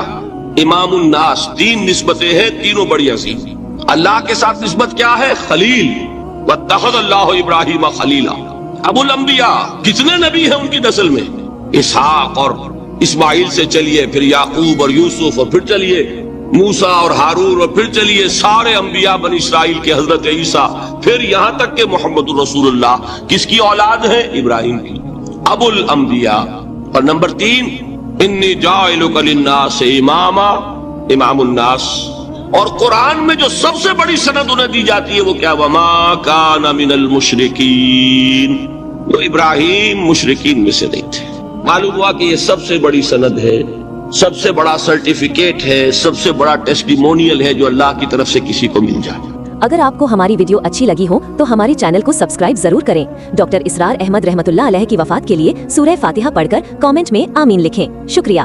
امام الناس، تین نسبتیں ہیں، تینوں بڑی عظیم۔ اللہ کے ساتھ نسبت کیا ہے؟ خلیل، واتخذ اللہ ابراہیم خلیلا۔ ابو الانبیاء، کتنے نبی ہیں ان کی نسل میں؟ اسحاق اور اسماعیل سے چلیے، پھر یعقوب اور یوسف، اور پھر چلیے موسیٰ اور ہارون، اور پھر چلیے سارے انبیاء بنی اسرائیل کے، حضرت عیسیٰ، پھر یہاں تک کہ محمد رسول اللہ کس کی اولاد ہے؟ ابراہیم کی، ابو الانبیاء۔ اور نمبر 3، انی جاعلک للناس اماما، امام الناس۔ اور قرآن میں جو سب سے بڑی سند انہیں دی جاتی ہے وہ کیا؟ وما کان من المشرکین، وہ ابراہیم مشرکین میں سے نہیں تھے۔ معلوم ہوا کہ یہ سب سے بڑی سند ہے، سب سے بڑا سرٹیفکیٹ ہے، سب سے بڑا ٹیسٹیمونیل ہے جو اللہ کی طرف سے کسی کو مل جائے۔ اگر آپ کو ہماری ویڈیو اچھی لگی ہو تو ہمارے چینل کو سبسکرائب ضرور کریں۔ ڈاکٹر اسرار احمد رحمت اللہ علیہ کی وفات کے لیے سورہ فاتحہ پڑھ کر کامنٹ میں آمین لکھیں۔ شکریہ۔